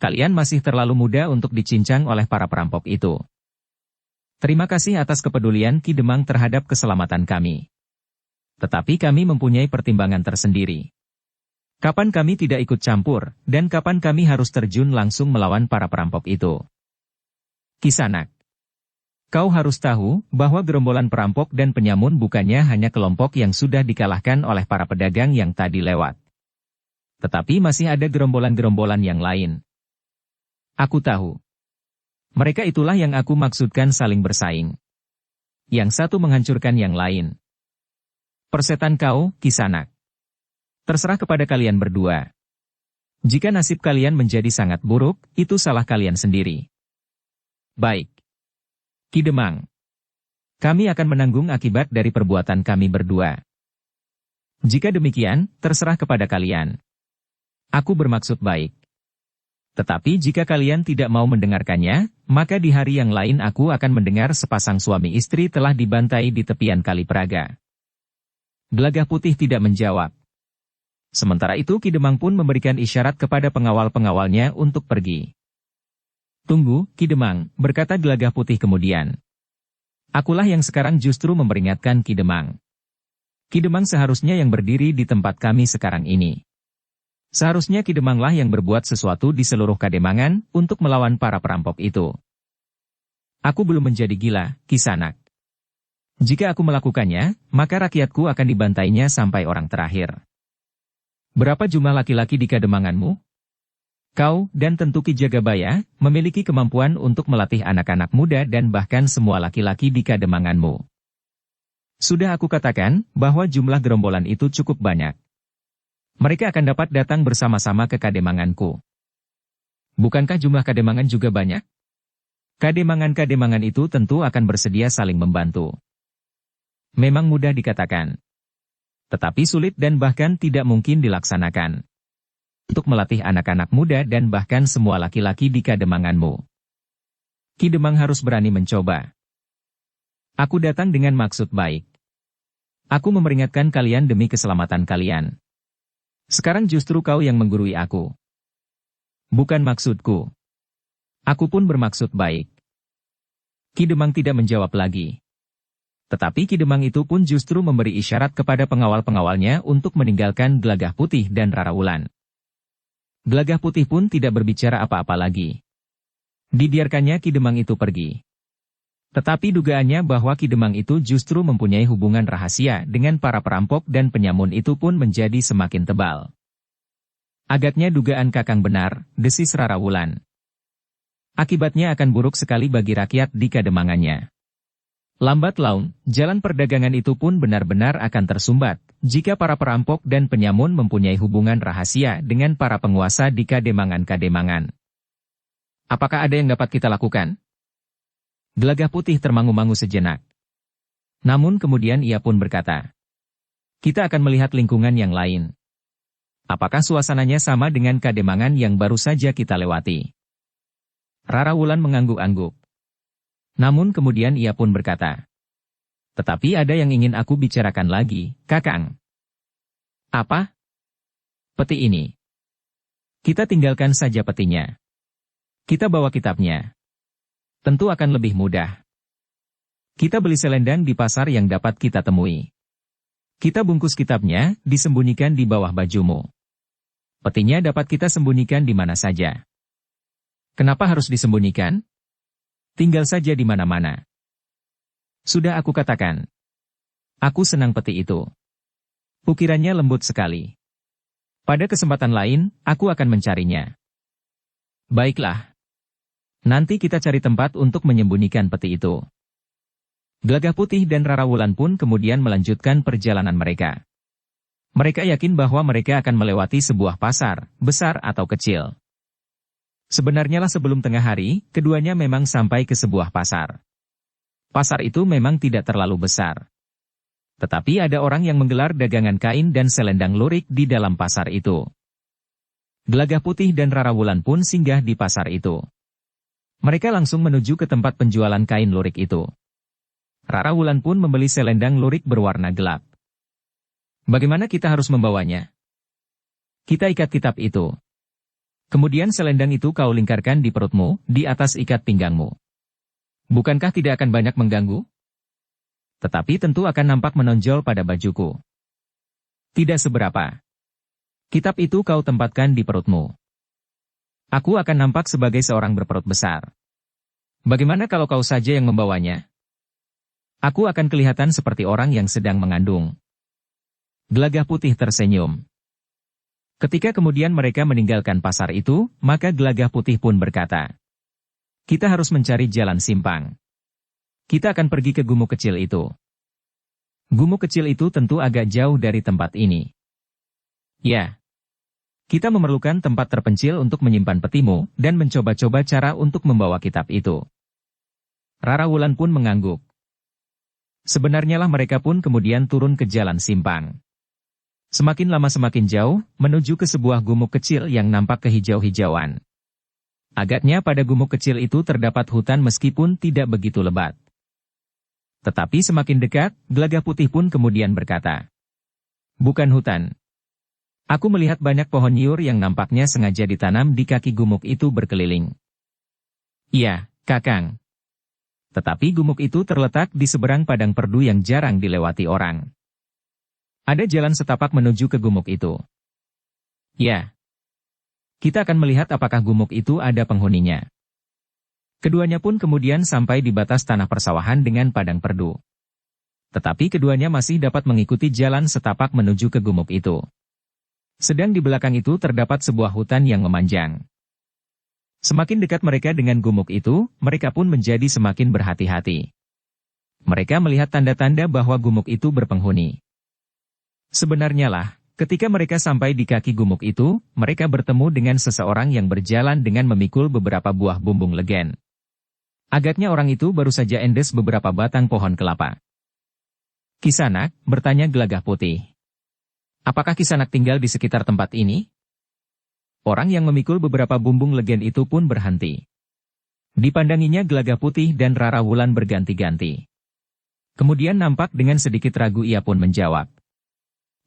Kalian masih terlalu muda untuk dicincang oleh para perampok itu. Terima kasih atas kepedulian Ki Demang terhadap keselamatan kami. Tetapi kami mempunyai pertimbangan tersendiri. Kapan kami tidak ikut campur, dan kapan kami harus terjun langsung melawan para perampok itu? Kisanak. Kau harus tahu, bahwa gerombolan perampok dan penyamun bukannya hanya kelompok yang sudah dikalahkan oleh para pedagang yang tadi lewat. Tetapi masih ada gerombolan-gerombolan yang lain. Aku tahu. Mereka itulah yang aku maksudkan saling bersaing. Yang satu menghancurkan yang lain. Persetan kau, Kisanak. Terserah kepada kalian berdua. Jika nasib kalian menjadi sangat buruk, itu salah kalian sendiri. Baik. Ki Demang. Kami akan menanggung akibat dari perbuatan kami berdua. Jika demikian, terserah kepada kalian. Aku bermaksud baik. Tetapi jika kalian tidak mau mendengarkannya, maka di hari yang lain aku akan mendengar sepasang suami istri telah dibantai di tepian Kali Praga. Gelagah Putih tidak menjawab. Sementara itu Ki Demang pun memberikan isyarat kepada pengawal-pengawalnya untuk pergi. Tunggu, Ki Demang, berkata Gelagah Putih kemudian. Akulah yang sekarang justru memperingatkan Ki Demang. Ki Demang seharusnya yang berdiri di tempat kami sekarang ini. Seharusnya Ki Demanglah yang berbuat sesuatu di seluruh Kademangan untuk melawan para perampok itu. Aku belum menjadi gila, Kisanak. Jika aku melakukannya, maka rakyatku akan dibantainya sampai orang terakhir. Berapa jumlah laki-laki di Kademanganmu? Kau, dan tentu Ki Jagabaya, memiliki kemampuan untuk melatih anak-anak muda dan bahkan semua laki-laki di Kademanganmu. Sudah aku katakan, bahwa jumlah gerombolan itu cukup banyak. Mereka akan dapat datang bersama-sama ke Kademanganku. Bukankah jumlah Kademangan juga banyak? Kademangan-kademangan itu tentu akan bersedia saling membantu. Memang mudah dikatakan. Tetapi sulit dan bahkan tidak mungkin dilaksanakan. Untuk melatih anak-anak muda dan bahkan semua laki-laki di Kademanganmu. Ki Demang harus berani mencoba. Aku datang dengan maksud baik. Aku memperingatkan kalian demi keselamatan kalian. Sekarang justru kau yang menggurui aku. Bukan maksudku. Aku pun bermaksud baik. Ki Demang tidak menjawab lagi. Tetapi Ki Demang itu pun justru memberi isyarat kepada pengawal-pengawalnya untuk meninggalkan Gelagah Putih dan Rara Wulan. Gelagah Putih pun tidak berbicara apa-apa lagi. Dibiarkannya Ki Demang itu pergi. Tetapi dugaannya bahwa Ki Demang itu justru mempunyai hubungan rahasia dengan para perampok dan penyamun itu pun menjadi semakin tebal. Agaknya dugaan Kakang benar, desis Rara Wulan. Akibatnya akan buruk sekali bagi rakyat di Kademangannya. Lambat laun, jalan perdagangan itu pun benar-benar akan tersumbat, jika para perampok dan penyamun mempunyai hubungan rahasia dengan para penguasa di Kademangan-Kademangan. Apakah ada yang dapat kita lakukan? Gelagah Putih termangu-mangu sejenak. Namun kemudian ia pun berkata, kita akan melihat lingkungan yang lain. Apakah suasananya sama dengan Kademangan yang baru saja kita lewati? Rara Wulan mengangguk-angguk. Namun kemudian ia pun berkata, tetapi ada yang ingin aku bicarakan lagi, Kakang. Apa? Peti ini. Kita tinggalkan saja petinya. Kita bawa kitabnya. Tentu akan lebih mudah. Kita beli selendang di pasar yang dapat kita temui. Kita bungkus kitabnya, disembunyikan di bawah bajumu. Petinya dapat kita sembunyikan di mana saja. Kenapa harus disembunyikan? Tinggal saja di mana-mana. Sudah aku katakan. Aku senang peti itu. Ukirannya lembut sekali. Pada kesempatan lain, aku akan mencarinya. Baiklah. Nanti kita cari tempat untuk menyembunyikan peti itu. Gelagah Putih dan Rara Wulan pun kemudian melanjutkan perjalanan mereka. Mereka yakin bahwa mereka akan melewati sebuah pasar, besar atau kecil. Sebenarnya lah sebelum tengah hari, keduanya memang sampai ke sebuah pasar. Pasar itu memang tidak terlalu besar. Tetapi ada orang yang menggelar dagangan kain dan selendang lurik di dalam pasar itu. Gelagah Putih dan Rara Wulan pun singgah di pasar itu. Mereka langsung menuju ke tempat penjualan kain lurik itu. Rara Wulan pun membeli selendang lurik berwarna gelap. Bagaimana kita harus membawanya? Kita ikat kitab itu. Kemudian selendang itu kau lingkarkan di perutmu, di atas ikat pinggangmu. Bukankah tidak akan banyak mengganggu? Tetapi tentu akan nampak menonjol pada bajuku. Tidak seberapa. Kitab itu kau tempatkan di perutmu. Aku akan nampak sebagai seorang berperut besar. Bagaimana kalau kau saja yang membawanya? Aku akan kelihatan seperti orang yang sedang mengandung. Gelagah Putih tersenyum. Ketika kemudian mereka meninggalkan pasar itu, maka Gelagah Putih pun berkata, kita harus mencari jalan simpang. Kita akan pergi ke gumuk kecil itu. Gumuk kecil itu tentu agak jauh dari tempat ini. Ya. Kita memerlukan tempat terpencil untuk menyimpan petimu, dan mencoba-coba cara untuk membawa kitab itu. Rara Wulan pun mengangguk. Sebenarnya lah mereka pun kemudian turun ke jalan simpang. Semakin lama semakin jauh, menuju ke sebuah gumuk kecil yang nampak kehijau-hijauan. Agaknya pada gumuk kecil itu terdapat hutan meskipun tidak begitu lebat. Tetapi semakin dekat, Gelagah Putih pun kemudian berkata, bukan hutan. Aku melihat banyak pohon nyur yang nampaknya sengaja ditanam di kaki gumuk itu berkeliling. Iya, Kakang. Tetapi gumuk itu terletak di seberang padang perdu yang jarang dilewati orang. Ada jalan setapak menuju ke gumuk itu. Ya. Kita akan melihat apakah gumuk itu ada penghuninya. Keduanya pun kemudian sampai di batas tanah persawahan dengan padang perdu. Tetapi keduanya masih dapat mengikuti jalan setapak menuju ke gumuk itu. Sedang di belakang itu terdapat sebuah hutan yang memanjang. Semakin dekat mereka dengan gumuk itu, mereka pun menjadi semakin berhati-hati. Mereka melihat tanda-tanda bahwa gumuk itu berpenghuni. Sebenarnya lah, ketika mereka sampai di kaki gumuk itu, mereka bertemu dengan seseorang yang berjalan dengan memikul beberapa buah bumbung legen. Agaknya orang itu baru saja endes beberapa batang pohon kelapa. Kisanak, bertanya Gelagah Putih. Apakah Kisanak tinggal di sekitar tempat ini? Orang yang memikul beberapa bumbung legen itu pun berhenti. Dipandanginya Gelagah Putih dan Rara Wulan berganti-ganti. Kemudian nampak dengan sedikit ragu ia pun menjawab.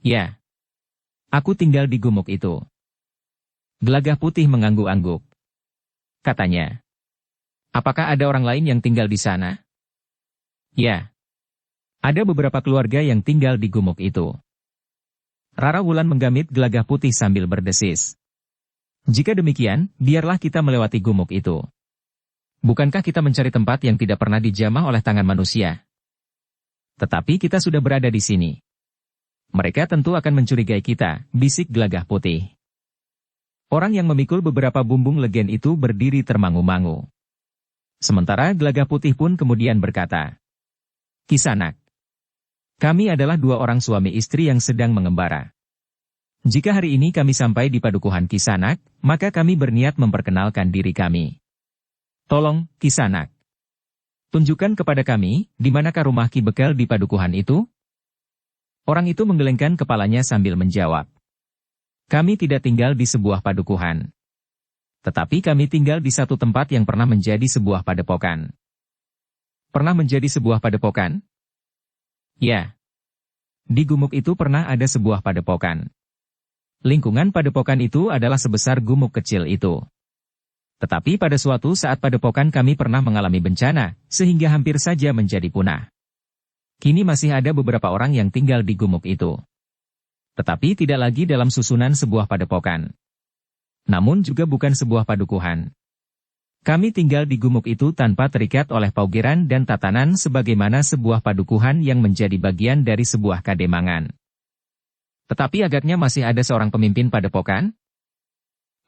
Ya. Aku tinggal di gumuk itu. Gelagah Putih mengangguk-angguk. Katanya. Apakah ada orang lain yang tinggal di sana? Ya. Ada beberapa keluarga yang tinggal di gumuk itu. Rara Wulan menggamit Gelagah Putih sambil berdesis. Jika demikian, biarlah kita melewati gumuk itu. Bukankah kita mencari tempat yang tidak pernah dijamah oleh tangan manusia? Tetapi kita sudah berada di sini. Mereka tentu akan mencurigai kita, bisik Gelagah Putih. Orang yang memikul beberapa bumbung legen itu berdiri termangu-mangu. Sementara Gelagah Putih pun kemudian berkata, Kisanak. Kami adalah dua orang suami istri yang sedang mengembara. Jika hari ini kami sampai di padukuhan Kisanak, maka kami berniat memperkenalkan diri kami. Tolong, Kisanak. Tunjukkan kepada kami, di manakah rumah Ki Bekel di padukuhan itu? Orang itu menggelengkan kepalanya sambil menjawab. Kami tidak tinggal di sebuah padukuhan. Tetapi kami tinggal di satu tempat yang pernah menjadi sebuah padepokan. Pernah menjadi sebuah padepokan? Ya. Di gumuk itu pernah ada sebuah padepokan. Lingkungan padepokan itu adalah sebesar gumuk kecil itu. Tetapi pada suatu saat padepokan kami pernah mengalami bencana, sehingga hampir saja menjadi punah. Kini masih ada beberapa orang yang tinggal di gumuk itu. Tetapi tidak lagi dalam susunan sebuah padepokan. Namun juga bukan sebuah padukuhan. Kami tinggal di gumuk itu tanpa terikat oleh paugeran dan tatanan sebagaimana sebuah padukuhan yang menjadi bagian dari sebuah kademangan. Tetapi agaknya masih ada seorang pemimpin padepokan?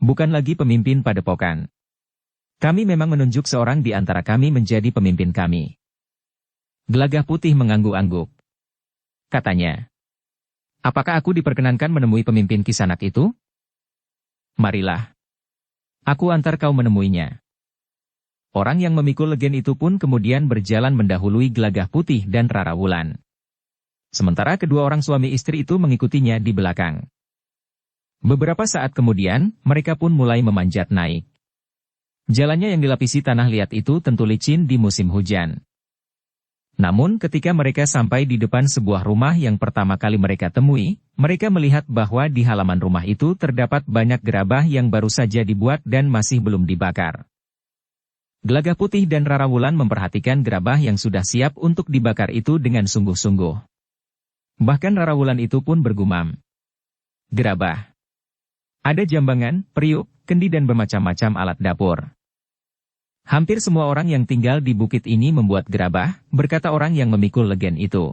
Bukan lagi pemimpin padepokan. Kami memang menunjuk seorang di antara kami menjadi pemimpin kami. Gelagah Putih mengangguk-angguk. Katanya, apakah aku diperkenankan menemui pemimpin Kisanak itu? Marilah. Aku antar kau menemuinya. Orang yang memikul legen itu pun kemudian berjalan mendahului Gelagah Putih dan Rara Wulan. Sementara kedua orang suami istri itu mengikutinya di belakang. Beberapa saat kemudian, mereka pun mulai memanjat naik. Jalannya yang dilapisi tanah liat itu tentu licin di musim hujan. Namun ketika mereka sampai di depan sebuah rumah yang pertama kali mereka temui, mereka melihat bahwa di halaman rumah itu terdapat banyak gerabah yang baru saja dibuat dan masih belum dibakar. Gelagah Putih dan Rara Wulan memperhatikan gerabah yang sudah siap untuk dibakar itu dengan sungguh-sungguh. Bahkan Rara Wulan itu pun bergumam. Gerabah. Ada jambangan, periuk, kendi dan bermacam-macam alat dapur. Hampir semua orang yang tinggal di bukit ini membuat gerabah, berkata orang yang memikul legen itu.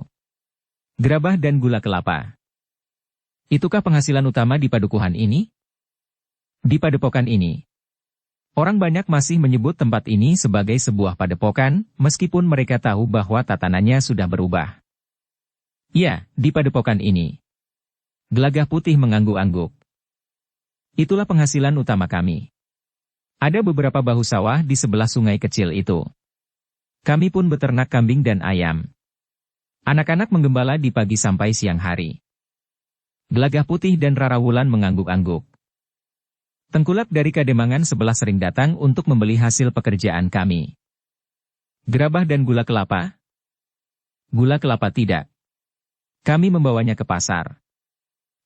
Gerabah dan gula kelapa. Itukah penghasilan utama di padukuhan ini? Di padepokan ini. Orang banyak masih menyebut tempat ini sebagai sebuah padepokan, meskipun mereka tahu bahwa tatanannya sudah berubah. Ya, di padepokan ini. Gelagah Putih mengangguk-angguk. Itulah penghasilan utama kami. Ada beberapa bahu sawah di sebelah sungai kecil itu. Kami pun beternak kambing dan ayam. Anak-anak menggembala di pagi sampai siang hari. Gelagah Putih dan Rara Wulan mengangguk-angguk. Tengkulak dari kademangan sebelah sering datang untuk membeli hasil pekerjaan kami. Gerabah dan gula kelapa? Gula kelapa tidak. Kami membawanya ke pasar.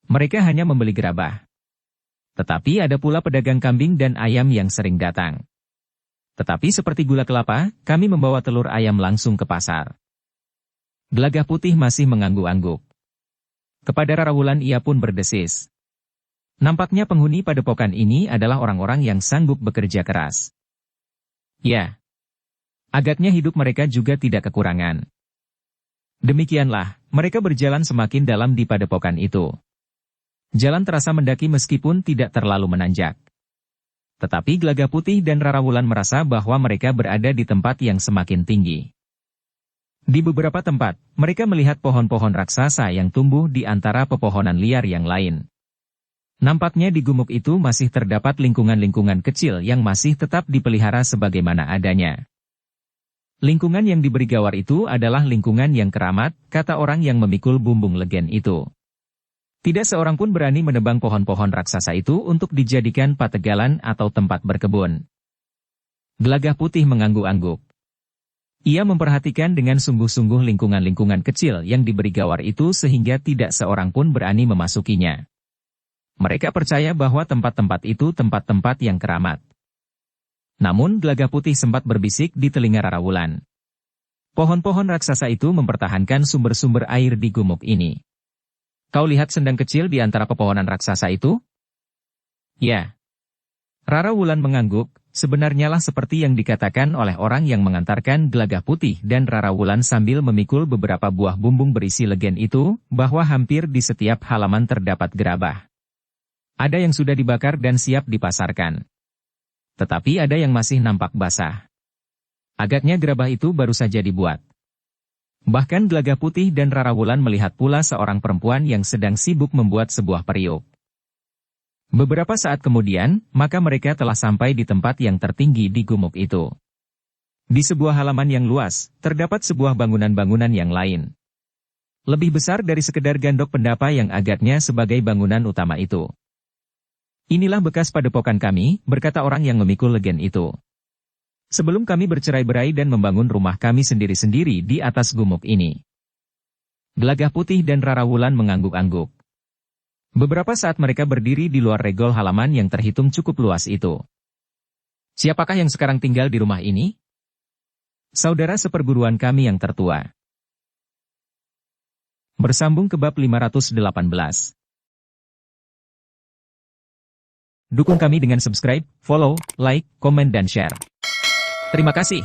Mereka hanya membeli gerabah. Tetapi ada pula pedagang kambing dan ayam yang sering datang. Tetapi seperti gula kelapa, kami membawa telur ayam langsung ke pasar. Gelagah Putih masih mengangguk-angguk. Kepada Rara Wulan ia pun berdesis. Nampaknya penghuni padepokan ini adalah orang-orang yang sanggup bekerja keras. Ya. Agaknya hidup mereka juga tidak kekurangan. Demikianlah, mereka berjalan semakin dalam di padepokan itu. Jalan terasa mendaki meskipun tidak terlalu menanjak. Tetapi Gelagah Putih dan Rara Wulan merasa bahwa mereka berada di tempat yang semakin tinggi. Di beberapa tempat, mereka melihat pohon-pohon raksasa yang tumbuh di antara pepohonan liar yang lain. Nampaknya di gumuk itu masih terdapat lingkungan-lingkungan kecil yang masih tetap dipelihara sebagaimana adanya. Lingkungan yang diberi gawar itu adalah lingkungan yang keramat, kata orang yang memikul bumbung legen itu. Tidak seorang pun berani menebang pohon-pohon raksasa itu untuk dijadikan pategalan atau tempat berkebun. Gelagah Putih mengangguk-angguk. Ia memperhatikan dengan sungguh-sungguh lingkungan-lingkungan kecil yang diberi gawar itu sehingga tidak seorang pun berani memasukinya. Mereka percaya bahwa tempat-tempat itu tempat-tempat yang keramat. Namun Gelagah Putih sempat berbisik di telinga Rara Wulan. Pohon-pohon raksasa itu mempertahankan sumber-sumber air di gumuk ini. Kau lihat sendang kecil di antara pepohonan raksasa itu? Ya. Rara Wulan mengangguk, sebenarnya lah seperti yang dikatakan oleh orang yang mengantarkan Gelagah Putih dan Rara Wulan sambil memikul beberapa buah bumbung berisi legen itu, bahwa hampir di setiap halaman terdapat gerabah. Ada yang sudah dibakar dan siap dipasarkan. Tetapi ada yang masih nampak basah. Agaknya gerabah itu baru saja dibuat. Bahkan Gelagah Putih dan Rara Wulan melihat pula seorang perempuan yang sedang sibuk membuat sebuah periuk. Beberapa saat kemudian, maka mereka telah sampai di tempat yang tertinggi di gumuk itu. Di sebuah halaman yang luas, terdapat sebuah bangunan-bangunan yang lain. Lebih besar dari sekedar gandok pendapa yang agaknya sebagai bangunan utama itu. Inilah bekas padepokan kami, berkata orang yang memikul legen itu. Sebelum kami bercerai-berai dan membangun rumah kami sendiri-sendiri di atas gumuk ini. Gelagah Putih dan Rara Wulan mengangguk-angguk. Beberapa saat mereka berdiri di luar regol halaman yang terhitung cukup luas itu. Siapakah yang sekarang tinggal di rumah ini? Saudara seperguruan kami yang tertua. Bersambung ke bab 518. Dukung kami dengan subscribe, follow, like, komen dan share. Terima kasih.